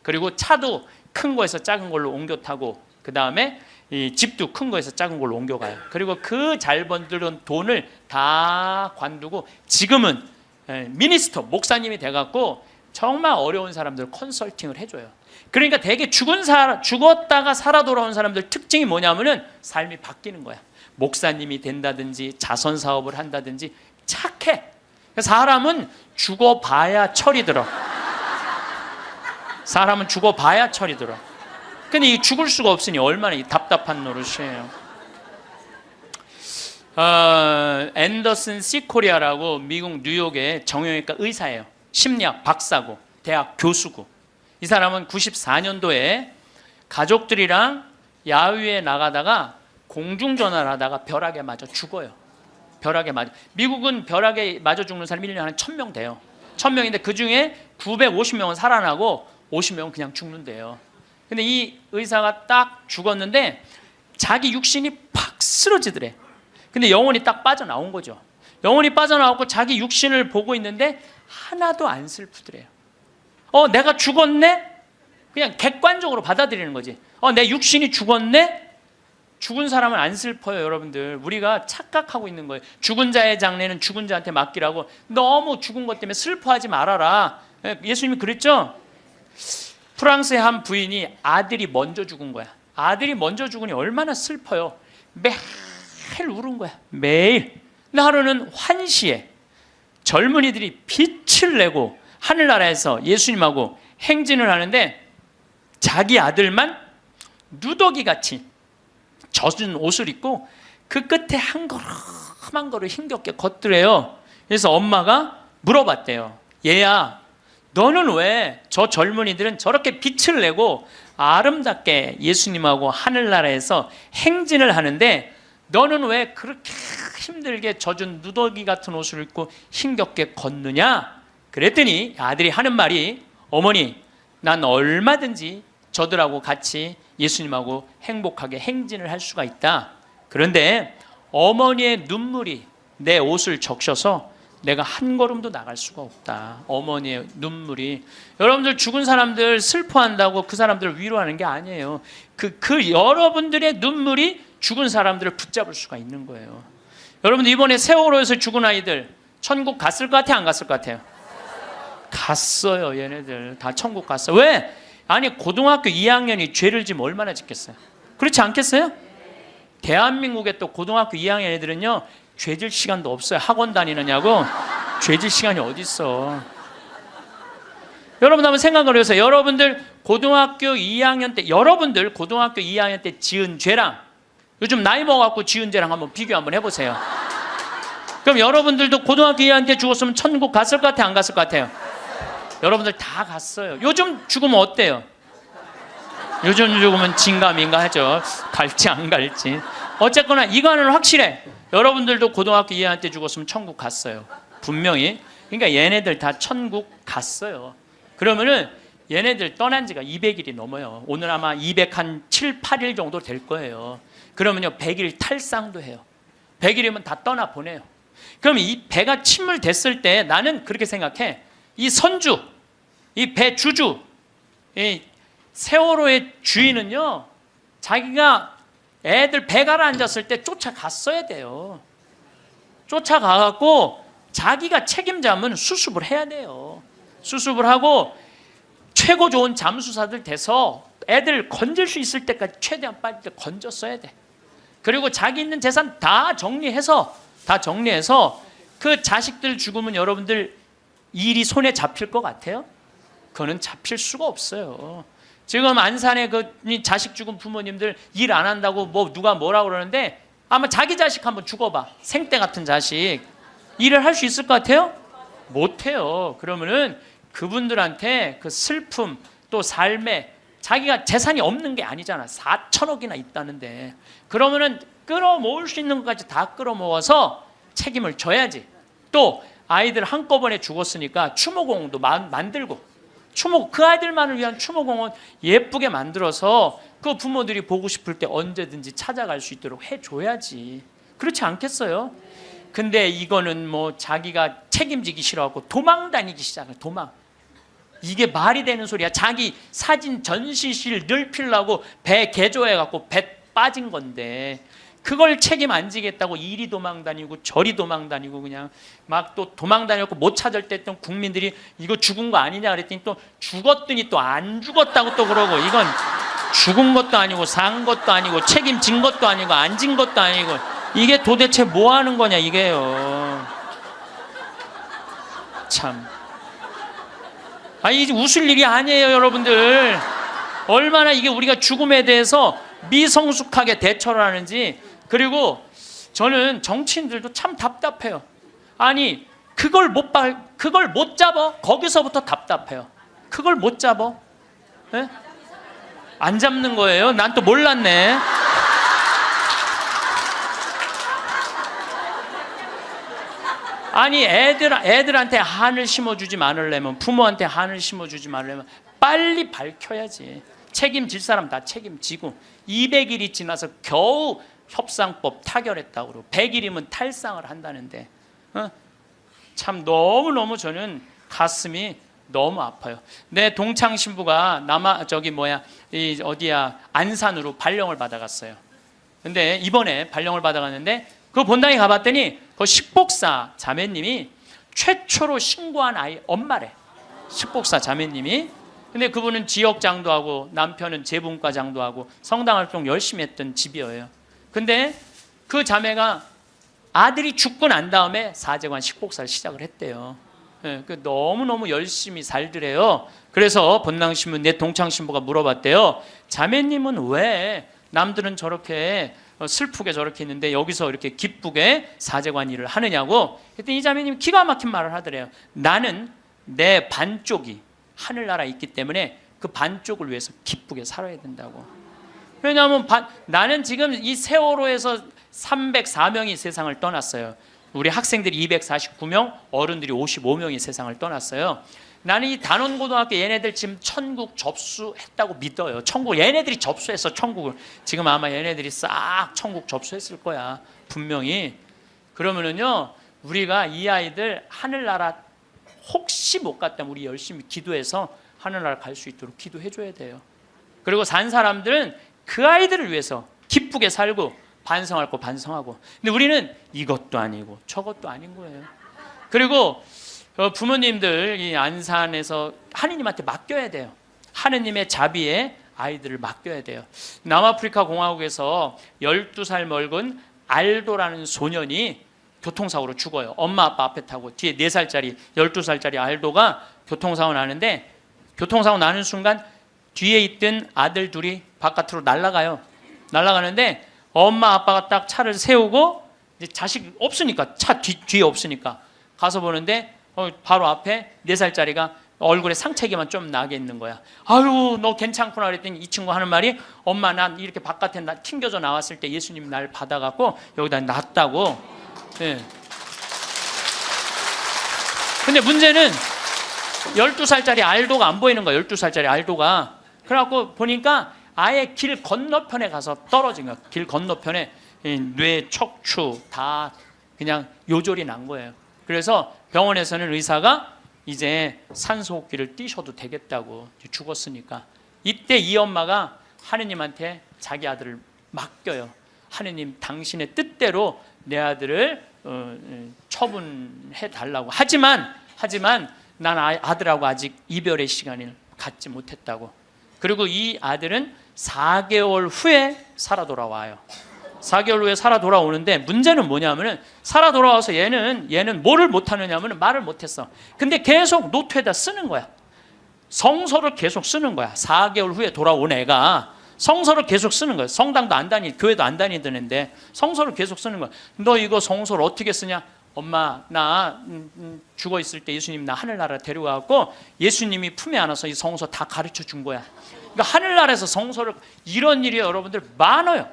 그리고 차도 큰 거에서 작은 걸로 옮겨 타고 그 다음에 이 집도 큰 거에서 작은 걸로 옮겨가요. 그리고 그 잘 번들은 돈을 다 관두고 지금은 미니스터 목사님이 돼갖고 정말 어려운 사람들 컨설팅을 해줘요. 그러니까 되게 죽었다가 살아 돌아온 사람들 특징이 뭐냐면은 삶이 바뀌는 거야. 목사님이 된다든지 자선 사업을 한다든지 착해. 사람은 죽어봐야 철이 들어. 사람은 죽어봐야 철이 들어. 근데 이 죽을 수가 없으니 얼마나 이 답답한 노릇이에요. 앤더슨 시코리아라고 미국 뉴욕의 정형외과 의사예요. 심리학 박사고 대학 교수고. 이 사람은 94년도에 가족들이랑 야외에 나가다가 공중전화를 하다가 벼락에 맞아 죽어요. 벼락에 맞아. 미국은 벼락에 맞아 죽는 사람이 1년에 한 1000명 돼요. 1000명인데 그 중에 950명은 살아나고 50명은 그냥 죽는데요. 근데 이 의사가 딱 죽었는데 자기 육신이 팍 쓰러지더래. 근데 영혼이 딱 빠져나온 거죠. 영혼이 빠져나오고 자기 육신을 보고 있는데 하나도 안 슬프더래요. 내가 죽었네? 그냥 객관적으로 받아들이는 거지. 내 육신이 죽었네? 죽은 사람은 안 슬퍼요, 여러분들. 우리가 착각하고 있는 거예요. 죽은 자의 장례는 죽은 자한테 맡기라고. 너무 죽은 것 때문에 슬퍼하지 말아라. 예수님이 그랬죠? 프랑스의 한 부인이 아들이 먼저 죽은 거야. 아들이 먼저 죽으니 얼마나 슬퍼요. 매일 울은 거야. 매일. 근데 하루는 환시에 젊은이들이 빛을 내고 하늘나라에서 예수님하고 행진을 하는데 자기 아들만 누더기같이 젖은 옷을 입고 그 끝에 한 걸음 한 걸음 힘겹게 걷더래요. 그래서 엄마가 물어봤대요. 얘야, 너는 왜 저 젊은이들은 저렇게 빛을 내고 아름답게 예수님하고 하늘나라에서 행진을 하는데 너는 왜 그렇게 힘들게 젖은 누더기 같은 옷을 입고 힘겹게 걷느냐? 그랬더니 아들이 하는 말이, 어머니, 난 얼마든지 저들하고 같이 예수님하고 행복하게 행진을 할 수가 있다. 그런데 어머니의 눈물이 내 옷을 적셔서 내가 한 걸음도 나갈 수가 없다. 어머니의 눈물이. 여러분들 죽은 사람들 슬퍼한다고 그 사람들을 위로하는 게 아니에요. 그 여러분들의 눈물이 죽은 사람들을 붙잡을 수가 있는 거예요. 여러분들 이번에 세월호에서 죽은 아이들 천국 갔을 것 같아요? 안 갔을 것 같아요? 갔어요. 얘네들 다 천국 갔어. 왜? 아니 고등학교 2학년이 죄를 지면 얼마나 짓겠어요? 그렇지 않겠어요? 대한민국의 또 고등학교 2학년 애들은요 죄질 시간도 없어요. 학원 다니느냐고 죄질 시간이 어디 있어. 여러분 한번 생각을 해보세요. 여러분들 고등학교 2학년 때 지은 죄랑 요즘 나이 먹어갖고 지은 죄랑 한번 비교 한번 해보세요. 그럼 여러분들도 고등학교 2학년 때 죽었으면 천국 갔을 것 같아요? 안 갔을 것 같아요? 여러분들 다 갔어요. 요즘 죽으면 어때요? 요즘 죽으면 진가민가 하죠. 갈지 안 갈지. 어쨌거나 이거는 확실해. 여러분들도 고등학교 2학년 때 죽었으면 천국 갔어요. 분명히. 그러니까 얘네들 다 천국 갔어요. 그러면은 얘네들 떠난 지가 200일이 넘어요. 오늘 아마 207, 8일 정도 될 거예요. 그러면요 100일 탈상도 해요. 100일이면 다 떠나 보내요. 그럼 이 배가 침몰됐을 때 나는 그렇게 생각해. 이 선주, 이 배 주주, 이 세월호의 주인은요, 자기가 애들 배 가라앉았을 때 쫓아갔어야 돼요. 쫓아가갖고 자기가 책임자면 수습을 해야 돼요. 수습을 하고 최고 좋은 잠수사들 돼서 애들 건질 수 있을 때까지 최대한 빨리 건졌어야 돼. 그리고 자기 있는 재산 다 정리해서 그 자식들 죽으면 여러분들 일이 손에 잡힐 것 같아요? 그거는 잡힐 수가 없어요. 지금 안산에 그 자식 죽은 부모님들 일 안 한다고 뭐 누가 뭐라 그러는데 아마 자기 자식 한번 죽어봐. 생떼 같은 자식. 일을 할 수 있을 것 같아요? 못해요. 그러면은 그분들한테 그 슬픔 또 삶에 자기가 재산이 없는 게 아니잖아. 4천억이나 있다는데. 그러면은 끌어모을 수 있는 것까지 다 끌어모아서 책임을 져야지. 또 아이들 한꺼번에 죽었으니까 추모공원도 만들고 그 아이들만을 위한 추모공원 예쁘게 만들어서 그 부모들이 보고 싶을 때 언제든지 찾아갈 수 있도록 해줘야지. 그렇지 않겠어요? 근데 이거는 뭐 자기가 책임지기 싫어하고 도망 다니기 시작해. 도망. 이게 말이 되는 소리야. 자기 사진 전시실 넓히려고 배 개조해갖고 배 빠진 건데 그걸 책임 안 지겠다고 이리 도망 다니고 저리 도망 다니고 그냥 막 또 도망 다녔고 못 찾을 때 했던 국민들이 이거 죽은 거 아니냐 그랬더니 또 죽었더니 또 안 죽었다고 또 그러고 이건 죽은 것도 아니고 산 것도 아니고 책임진 것도 아니고 안 진 것도 아니고 이게 도대체 뭐 하는 거냐 이게요. 참. 이제 웃을 일이 아니에요 여러분들. 얼마나 이게 우리가 죽음에 대해서 미성숙하게 대처를 하는지. 그리고 저는 정치인들도 참 답답해요. 아니 그걸 못 잡아. 거기서부터 답답해요. 그걸 못 잡아. 네? 안 잡는 거예요. 난 또 몰랐네. 아니 애들한테 한을 심어주지 말으려면 부모한테 한을 심어주지 말으려면 빨리 밝혀야지. 책임질 사람 다 책임지고 200일이 지나서 겨우 협상법 타결했다고 그러고 100일이면 탈상을 한다는데 참 너무너무 저는 가슴이 너무 아파요. 내 동창 신부가 안산으로 발령을 받아갔어요. 근데 이번에 발령을 받아갔는데 그 본당에 가봤더니 그 식복사 자매님이 최초로 신고한 아이 엄마래. 식복사 자매님이. 근데 그분은 지역장도 하고 남편은 재분과장도 하고 성당활동 열심히 했던 집이에요. 근데 그 자매가 아들이 죽고 난 다음에 사제관 식복사를 시작을 했대요. 너무너무 열심히 살더래요. 그래서 본당신부 내 동창신부가 물어봤대요. 자매님은 왜 남들은 저렇게 슬프게 저렇게 있는데 여기서 이렇게 기쁘게 사제관 일을 하느냐고. 그랬더니 이 자매님이 기가 막힌 말을 하더래요. 나는 내 반쪽이 하늘나라에 있기 때문에 그 반쪽을 위해서 기쁘게 살아야 된다고. 왜냐하면 나는 지금 이 세월호에서 304명이 세상을 떠났어요. 우리 학생들이 249명, 어른들이 55명이 세상을 떠났어요. 나는 이 단원고등학교 얘네들 지금 천국 접수했다고 믿어요. 천국 얘네들이 접수했어. 천국을. 지금 아마 얘네들이 싹 천국 접수했을 거야. 분명히. 그러면은요 우리가 이 아이들 하늘나라 혹시 못 갔다면 우리 열심히 기도해서 하늘나라 갈 수 있도록 기도해 줘야 돼요. 그리고 산 사람들은 그 아이들을 위해서 기쁘게 살고 반성할 거 반성하고. 근데 우리는 이것도 아니고 저것도 아닌 거예요. 그리고 부모님들 이 안산에서 하느님한테 맡겨야 돼요. 하느님의 자비에 아이들을 맡겨야 돼요. 남아프리카 공화국에서 12살 먹은 알도라는 소년이 교통사고로 죽어요. 엄마 아빠 앞에 타고 뒤에 4살짜리 12살짜리 알도가 교통사고 나는데 교통사고 나는 순간 뒤에 있던 아들 둘이 바깥으로 날아가요. 날아가는데 엄마 아빠가 딱 차를 세우고 이제 자식 없으니까 차 뒤에 없으니까 가서 보는데 바로 앞에 4살짜리가 얼굴에 상처기만 좀 나게 있는 거야. 아유 너 괜찮구나 그랬더니 이 친구 하는 말이 엄마 난 이렇게 바깥에 튕겨져 나왔을 때 예수님이 날 받아갖고 여기다 놨다고. 네. 근데 문제는 12살짜리 알도가 안 보이는 거야. 12살짜리 알도가. 그래갖고 보니까 아예 길 건너편에 가서 떨어진 거야. 길 건너편에 뇌, 척추 다 그냥 요절이 난 거예요. 그래서 병원에서는 의사가 이제 산소호흡기를 띄셔도 되겠다고, 죽었으니까. 이때 이 엄마가 하느님한테 자기 아들을 맡겨요. 하느님, 당신의 뜻대로 내 아들을 처분해 달라고. 하지만 난 아들하고 아직 이별의 시간을 갖지 못했다고. 그리고 이 아들은 4개월 후에 살아 돌아와요. 4개월 후에 살아 돌아오는데, 문제는 뭐냐면은 살아 돌아와서 얘는 뭐를 못하느냐면 말을 못했어. 근데 계속 노트에다 쓰는 거야. 성서를 계속 쓰는 거야. 4개월 후에 돌아온 애가 성서를 계속 쓰는 거야. 성당도 안 교회도 안 다니던 애인데 성서를 계속 쓰는 거야. 너 이거 성서를 어떻게 쓰냐? 엄마, 나 죽어 있을 때 예수님 나 하늘나라 데려가고 예수님이 품에 안아서 이 성서 다 가르쳐 준 거야. 그러니까 하늘나라에서 성서를, 이런 일이 여러분들 많아요.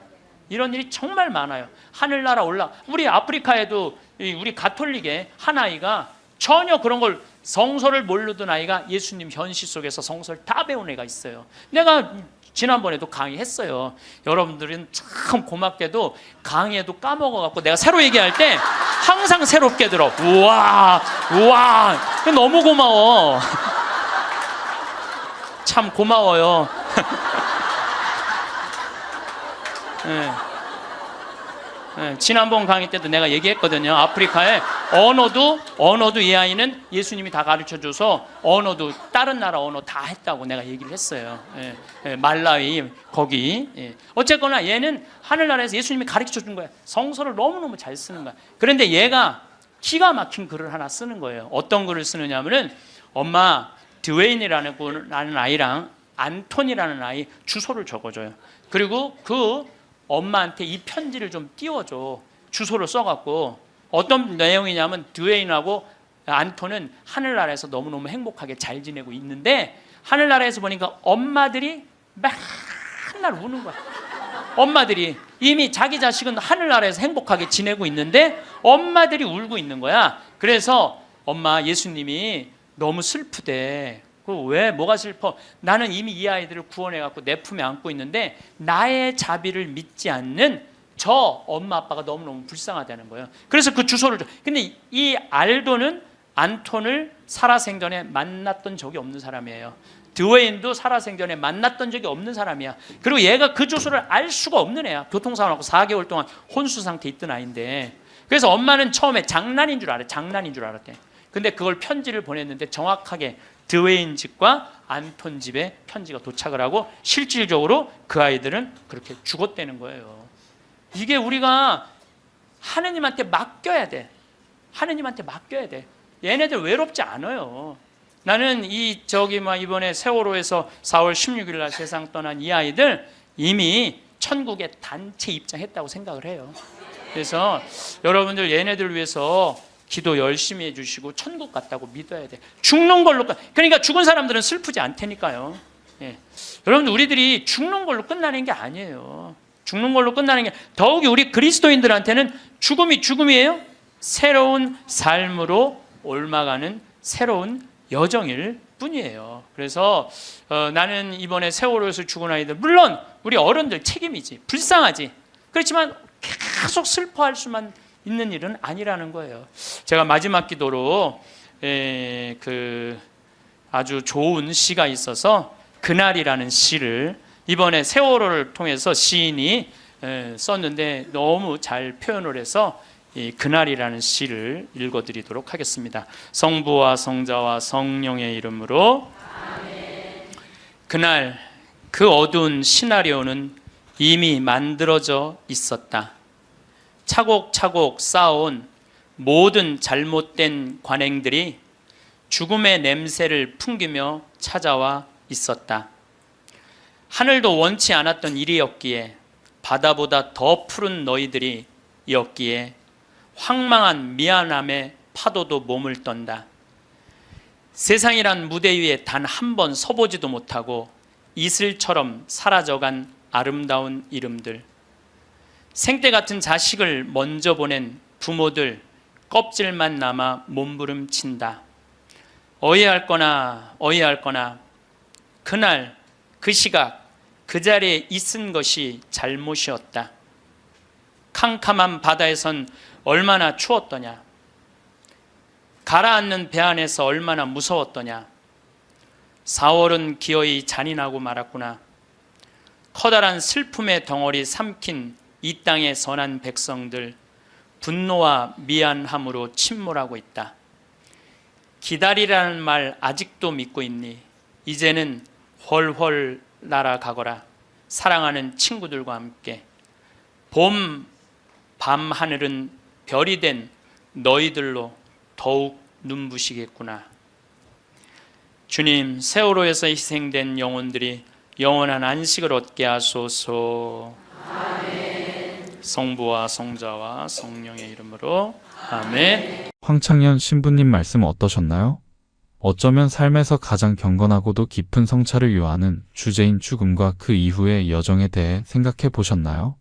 이런 일이 정말 많아요. 하늘나라 우리 아프리카에도 우리 가톨릭의 한 아이가 전혀 그런 걸, 성서를 모르던 아이가 예수님 현시 속에서 성서를 다 배운 애가 있어요. 내가 지난번에도 강의했어요. 여러분들은 참 고맙게도 강의에도 까먹어갖고 내가 새로 얘기할 때 항상 새롭게 들어. 우와 너무 고마워. 참 고마워요. 네. 네, 지난번 강의 때도 내가 얘기했거든요. 아프리카에 언어도 이 아이는 예수님이 다 가르쳐줘서 언어도 다른 나라 언어 다 했다고 내가 얘기를 했어요. 예, 예, 말라위 거기. 예. 어쨌거나 얘는 하늘나라에서 예수님이 가르쳐준 거야. 성서를 너무너무 잘 쓰는 거야. 그런데 얘가 기가 막힌 글을 하나 쓰는 거예요. 어떤 글을 쓰느냐면은, 엄마, 드웨인이라는 아이랑 안톤이라는 아이 주소를 적어줘요. 그리고 그 엄마한테 이 편지를 좀 띄워줘. 주소를 써갖고. 어떤 내용이냐면, 드웨인하고 안톤은 하늘나라에서 너무너무 행복하게 잘 지내고 있는데, 하늘나라에서 보니까 엄마들이 맨날 우는 거야. 엄마들이 이미 자기 자식은 하늘나라에서 행복하게 지내고 있는데 엄마들이 울고 있는 거야. 그래서 엄마, 예수님이 너무 슬프대. 왜? 뭐가 슬퍼? 나는 이미 이 아이들을 구원해갖고 내 품에 안고 있는데 나의 자비를 믿지 않는 저 엄마 아빠가 너무너무 불쌍하다는 거예요. 그래서 그 주소를 줘. 근데 이 알도는 안톤을 살아생전에 만났던 적이 없는 사람이에요. 드웨인도 살아생전에 만났던 적이 없는 사람이야. 그리고 얘가 그 주소를 알 수가 없는 애야. 교통사고나고 4개월 동안 혼수 상태에 있던 아이인데. 그래서 엄마는 처음에 장난인 줄 알았대. 근데 그걸 편지를 보냈는데 정확하게 드웨인 집과 안톤 집에 편지가 도착을 하고 실질적으로 그 아이들은 그렇게 죽었다는 거예요. 이게 우리가 하느님한테 맡겨야 돼. 하느님한테 맡겨야 돼. 얘네들 외롭지 않아요. 나는 이번에 세월호에서 4월 16일 날 세상 떠난 이 아이들 이미 천국에 단체 입장했다고 생각을 해요. 그래서 여러분들 얘네들 위해서 기도 열심히 해주시고 천국 갔다고 믿어야 돼. 죽는 걸로, 그러니까 죽은 사람들은 슬프지 않다니까요. 예. 여러분들, 우리들이 죽는 걸로 끝나는 게 아니에요. 죽는 걸로 끝나는 게, 더욱이 우리 그리스도인들한테는 죽음이 죽음이에요. 새로운 삶으로 옮아가는 새로운 여정일 뿐이에요. 그래서 나는 이번에 세월호에서 죽은 아이들, 물론 우리 어른들 책임이지, 불쌍하지. 그렇지만 계속 슬퍼할 수만 있는 일은 아니라는 거예요. 제가 마지막 기도로 아주 좋은 시가 있어서 그날이라는 시를 이번에 세월호를 통해서 시인이 썼는데 너무 잘 표현을 해서 이 그날이라는 시를 읽어드리도록 하겠습니다. 성부와 성자와 성령의 이름으로 아멘. 그날 그 어두운 시나리오는 이미 만들어져 있었다. 차곡차곡 쌓아온 모든 잘못된 관행들이 죽음의 냄새를 풍기며 찾아와 있었다. 하늘도 원치 않았던 일이었기에, 바다보다 더 푸른 너희들이 였기에 황망한 미안함에 파도도 몸을 떤다. 세상이란 무대 위에 단 한 번 서보지도 못하고 이슬처럼 사라져간 아름다운 이름들, 생때 같은 자식을 먼저 보낸 부모들 껍질만 남아 몸부림친다. 어이할거나 그날 그 시각 그 자리에 있은 것이 잘못이었다. 캄캄한 바다에선 얼마나 추웠더냐. 가라앉는 배 안에서 얼마나 무서웠더냐. 4월은 기어이 잔인하고 말았구나. 커다란 슬픔의 덩어리 삼킨 이 땅의 선한 백성들, 분노와 미안함으로 침몰하고 있다. 기다리라는 말 아직도 믿고 있니? 이제는 훨훨 날아가거라. 사랑하는 친구들과 함께. 봄 밤 하늘은 별이 된 너희들로 더욱 눈부시겠구나. 주님, 세월호에서 희생된 영혼들이 영원한 안식을 얻게 하소서. 아멘. 성부와 성자와 성령의 이름으로 아멘. 황창현 신부님 말씀 어떠셨나요? 어쩌면 삶에서 가장 경건하고도 깊은 성찰을 요하는 주제인 죽음과 그 이후의 여정에 대해 생각해 보셨나요?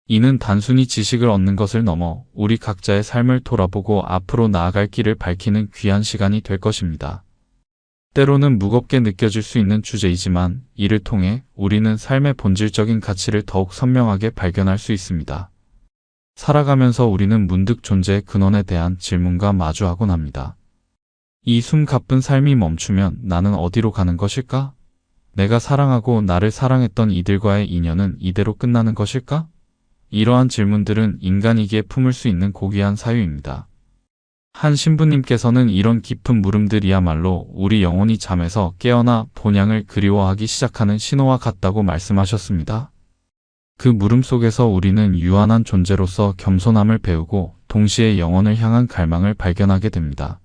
이는 단순히 지식을 얻는 것을 넘어 우리 각자의 삶을 돌아보고 앞으로 나아갈 길을 밝히는 귀한 시간이 될 것입니다. 때로는 무겁게 느껴질 수 있는 주제이지만 이를 통해 우리는 삶의 본질적인 가치를 더욱 선명하게 발견할 수 있습니다. 살아가면서 우리는 문득 존재의 근원에 대한 질문과 마주하곤 합니다. 이 숨가쁜 삶이 멈추면 나는 어디로 가는 것일까? 내가 사랑하고 나를 사랑했던 이들과의 인연은 이대로 끝나는 것일까? 이러한 질문들은 인간이기에 품을 수 있는 고귀한 사유입니다. 한 신부님께서는 이런 깊은 물음들이야말로 우리 영혼이 잠에서 깨어나 본향을 그리워하기 시작하는 신호와 같다고 말씀하셨습니다. 그 물음 속에서 우리는 유한한 존재로서 겸손함을 배우고 동시에 영혼을 향한 갈망을 발견하게 됩니다.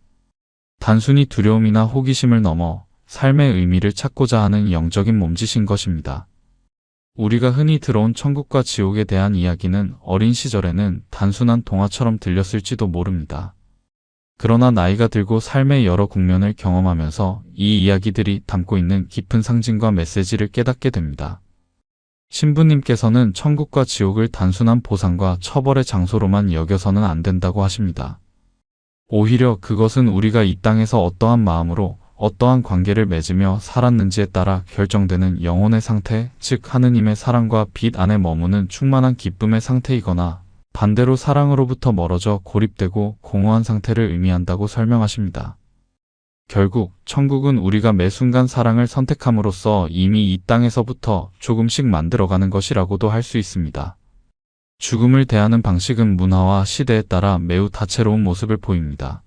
단순히 두려움이나 호기심을 넘어 삶의 의미를 찾고자 하는 영적인 몸짓인 것입니다. 우리가 흔히 들어온 천국과 지옥에 대한 이야기는 어린 시절에는 단순한 동화처럼 들렸을지도 모릅니다. 그러나 나이가 들고 삶의 여러 국면을 경험하면서 이 이야기들이 담고 있는 깊은 상징과 메시지를 깨닫게 됩니다. 신부님께서는 천국과 지옥을 단순한 보상과 처벌의 장소로만 여겨서는 안 된다고 하십니다. 오히려 그것은 우리가 이 땅에서 어떠한 마음으로 어떠한 관계를 맺으며 살았는지에 따라 결정되는 영혼의 상태, 즉 하느님의 사랑과 빛 안에 머무는 충만한 기쁨의 상태이거나 반대로 사랑으로부터 멀어져 고립되고 공허한 상태를 의미한다고 설명하십니다. 결국 천국은 우리가 매 순간 사랑을 선택함으로써 이미 이 땅에서부터 조금씩 만들어가는 것이라고도 할 수 있습니다. 죽음을 대하는 방식은 문화와 시대에 따라 매우 다채로운 모습을 보입니다.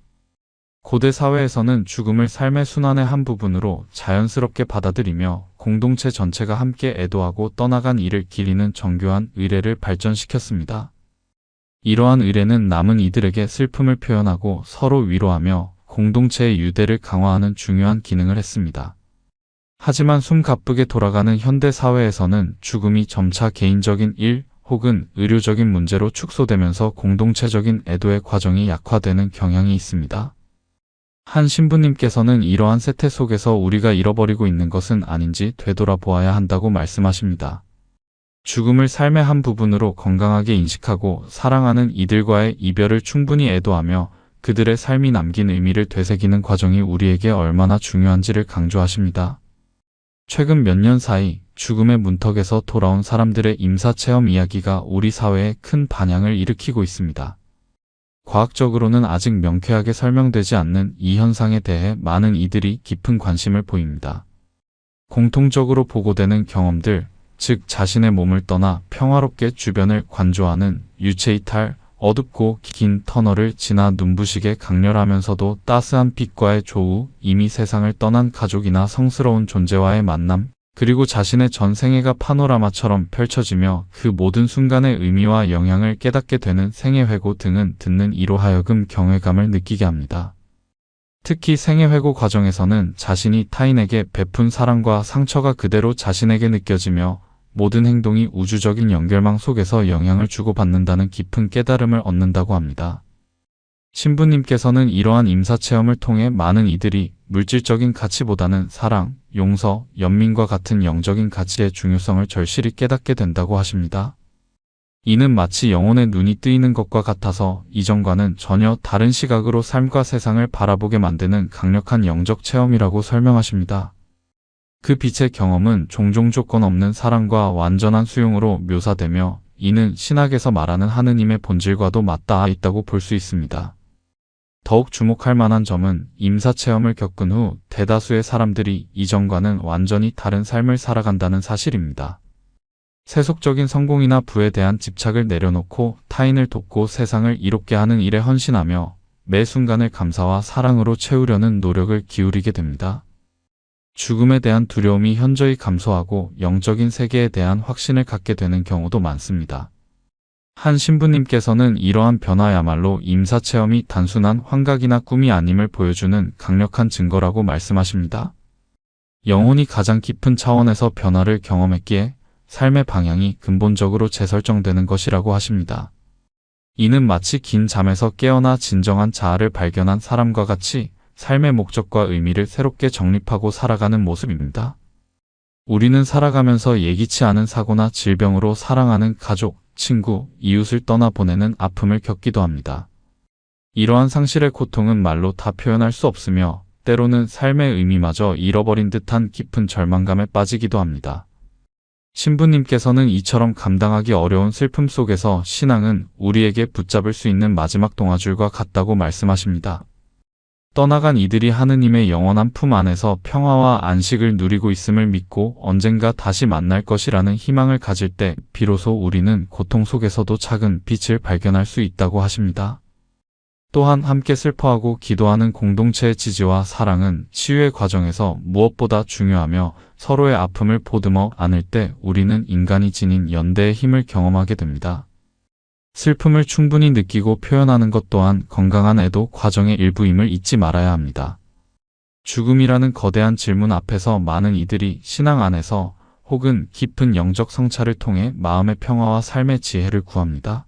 고대 사회에서는 죽음을 삶의 순환의 한 부분으로 자연스럽게 받아들이며 공동체 전체가 함께 애도하고 떠나간 이를 기리는 정교한 의례를 발전시켰습니다. 이러한 의례는 남은 이들에게 슬픔을 표현하고 서로 위로하며 공동체의 유대를 강화하는 중요한 기능을 했습니다. 하지만 숨가쁘게 돌아가는 현대 사회에서는 죽음이 점차 개인적인 일 혹은 의료적인 문제로 축소되면서 공동체적인 애도의 과정이 약화되는 경향이 있습니다. 한 신부님께서는 이러한 세태 속에서 우리가 잃어버리고 있는 것은 아닌지 되돌아보아야 한다고 말씀하십니다. 죽음을 삶의 한 부분으로 건강하게 인식하고 사랑하는 이들과의 이별을 충분히 애도하며 그들의 삶이 남긴 의미를 되새기는 과정이 우리에게 얼마나 중요한지를 강조하십니다. 최근 몇 년 사이 죽음의 문턱에서 돌아온 사람들의 임사체험 이야기가 우리 사회에 큰 반향을 일으키고 있습니다. 과학적으로는 아직 명쾌하게 설명되지 않는 이 현상에 대해 많은 이들이 깊은 관심을 보입니다. 공통적으로 보고되는 경험들, 즉 자신의 몸을 떠나 평화롭게 주변을 관조하는 유체이탈, 어둡고 긴 터널을 지나 눈부시게 강렬하면서도 따스한 빛과의 조우, 이미 세상을 떠난 가족이나 성스러운 존재와의 만남, 그리고 자신의 전 생애가 파노라마처럼 펼쳐지며 그 모든 순간의 의미와 영향을 깨닫게 되는 생애회고 등은 듣는 이로 하여금 경외감을 느끼게 합니다. 특히 생애회고 과정에서는 자신이 타인에게 베푼 사랑과 상처가 그대로 자신에게 느껴지며 모든 행동이 우주적인 연결망 속에서 영향을 주고받는다는 깊은 깨달음을 얻는다고 합니다. 신부님께서는 이러한 임사체험을 통해 많은 이들이 물질적인 가치보다는 사랑, 용서, 연민과 같은 영적인 가치의 중요성을 절실히 깨닫게 된다고 하십니다. 이는 마치 영혼의 눈이 뜨이는 것과 같아서 이전과는 전혀 다른 시각으로 삶과 세상을 바라보게 만드는 강력한 영적 체험이라고 설명하십니다. 그 빛의 경험은 종종 조건 없는 사랑과 완전한 수용으로 묘사되며 이는 신학에서 말하는 하느님의 본질과도 맞닿아 있다고 볼 수 있습니다. 더욱 주목할 만한 점은 임사체험을 겪은 후 대다수의 사람들이 이전과는 완전히 다른 삶을 살아간다는 사실입니다. 세속적인 성공이나 부에 대한 집착을 내려놓고 타인을 돕고 세상을 이롭게 하는 일에 헌신하며 매 순간을 감사와 사랑으로 채우려는 노력을 기울이게 됩니다. 죽음에 대한 두려움이 현저히 감소하고 영적인 세계에 대한 확신을 갖게 되는 경우도 많습니다. 한 신부님께서는 이러한 변화야말로 임사체험이 단순한 환각이나 꿈이 아님을 보여주는 강력한 증거라고 말씀하십니다. 영혼이 가장 깊은 차원에서 변화를 경험했기에 삶의 방향이 근본적으로 재설정되는 것이라고 하십니다. 이는 마치 긴 잠에서 깨어나 진정한 자아를 발견한 사람과 같이 삶의 목적과 의미를 새롭게 정립하고 살아가는 모습입니다. 우리는 살아가면서 예기치 않은 사고나 질병으로 사랑하는 가족, 친구, 이웃을 떠나보내는 아픔을 겪기도 합니다. 이러한 상실의 고통은 말로 다 표현할 수 없으며 때로는 삶의 의미마저 잃어버린 듯한 깊은 절망감에 빠지기도 합니다. 신부님께서는 이처럼 감당하기 어려운 슬픔 속에서 신앙은 우리에게 붙잡을 수 있는 마지막 동아줄과 같다고 말씀하십니다. 떠나간 이들이 하느님의 영원한 품 안에서 평화와 안식을 누리고 있음을 믿고 언젠가 다시 만날 것이라는 희망을 가질 때 비로소 우리는 고통 속에서도 작은 빛을 발견할 수 있다고 하십니다. 또한 함께 슬퍼하고 기도하는 공동체의 지지와 사랑은 치유의 과정에서 무엇보다 중요하며 서로의 아픔을 보듬어 안을 때 우리는 인간이 지닌 연대의 힘을 경험하게 됩니다. 슬픔을 충분히 느끼고 표현하는 것 또한 건강한 애도 과정의 일부임을 잊지 말아야 합니다. 죽음이라는 거대한 질문 앞에서 많은 이들이 신앙 안에서 혹은 깊은 영적 성찰을 통해 마음의 평화와 삶의 지혜를 구합니다.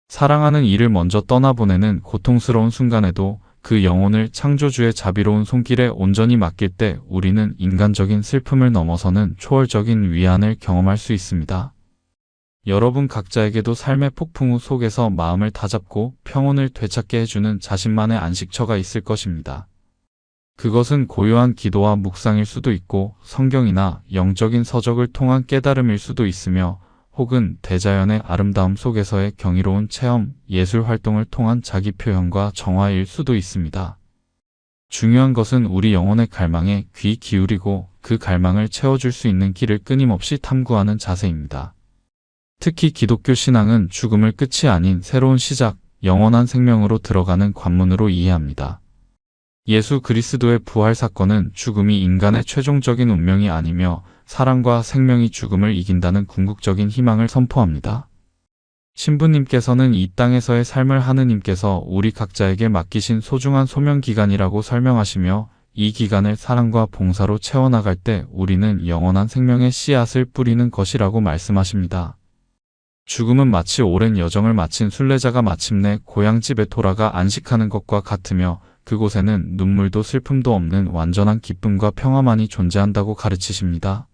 사랑하는 이를 먼저 떠나보내는 고통스러운 순간에도 그 영혼을 창조주의 자비로운 손길에 온전히 맡길 때 우리는 인간적인 슬픔을 넘어서는 초월적인 위안을 경험할 수 있습니다. 여러분 각자에게도 삶의 폭풍우 속에서 마음을 다잡고 평온을 되찾게 해주는 자신만의 안식처가 있을 것입니다. 그것은 고요한 기도와 묵상일 수도 있고 성경이나 영적인 서적을 통한 깨달음일 수도 있으며 혹은 대자연의 아름다움 속에서의 경이로운 체험, 예술 활동을 통한 자기 표현과 정화일 수도 있습니다. 중요한 것은 우리 영혼의 갈망에 귀 기울이고 그 갈망을 채워줄 수 있는 길을 끊임없이 탐구하는 자세입니다. 특히 기독교 신앙은 죽음을 끝이 아닌 새로운 시작, 영원한 생명으로 들어가는 관문으로 이해합니다. 예수 그리스도의 부활 사건은 죽음이 인간의 최종적인 운명이 아니며 사랑과 생명이 죽음을 이긴다는 궁극적인 희망을 선포합니다. 신부님께서는 이 땅에서의 삶을 하느님께서 우리 각자에게 맡기신 소중한 소명기간이라고 설명하시며 이 기간을 사랑과 봉사로 채워나갈 때 우리는 영원한 생명의 씨앗을 뿌리는 것이라고 말씀하십니다. 죽음은 마치 오랜 여정을 마친 순례자가 마침내 고향집에 돌아가 안식하는 것과 같으며 그곳에는 눈물도 슬픔도 없는 완전한 기쁨과 평화만이 존재한다고 가르치십니다.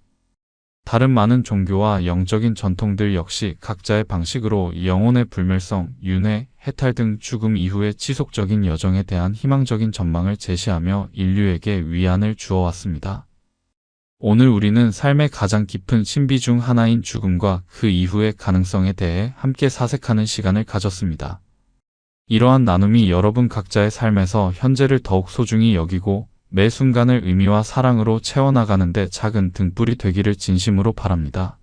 다른 많은 종교와 영적인 전통들 역시 각자의 방식으로 영혼의 불멸성, 윤회, 해탈 등 죽음 이후의 지속적인 여정에 대한 희망적인 전망을 제시하며 인류에게 위안을 주어왔습니다. 오늘 우리는 삶의 가장 깊은 신비 중 하나인 죽음과 그 이후의 가능성에 대해 함께 사색하는 시간을 가졌습니다. 이러한 나눔이 여러분 각자의 삶에서 현재를 더욱 소중히 여기고 매 순간을 의미와 사랑으로 채워나가는데 작은 등불이 되기를 진심으로 바랍니다.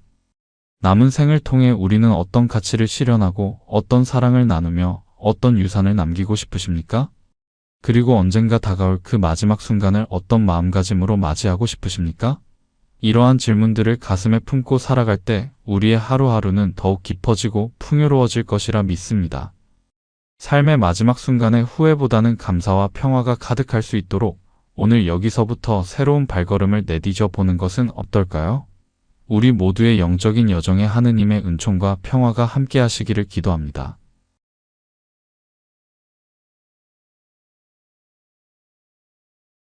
남은 생을 통해 우리는 어떤 가치를 실현하고 어떤 사랑을 나누며 어떤 유산을 남기고 싶으십니까? 그리고 언젠가 다가올 그 마지막 순간을 어떤 마음가짐으로 맞이하고 싶으십니까? 이러한 질문들을 가슴에 품고 살아갈 때 우리의 하루하루는 더욱 깊어지고 풍요로워질 것이라 믿습니다. 삶의 마지막 순간에 후회보다는 감사와 평화가 가득할 수 있도록 오늘 여기서부터 새로운 발걸음을 내디뎌 보는 것은 어떨까요? 우리 모두의 영적인 여정에 하느님의 은총과 평화가 함께 하시기를 기도합니다.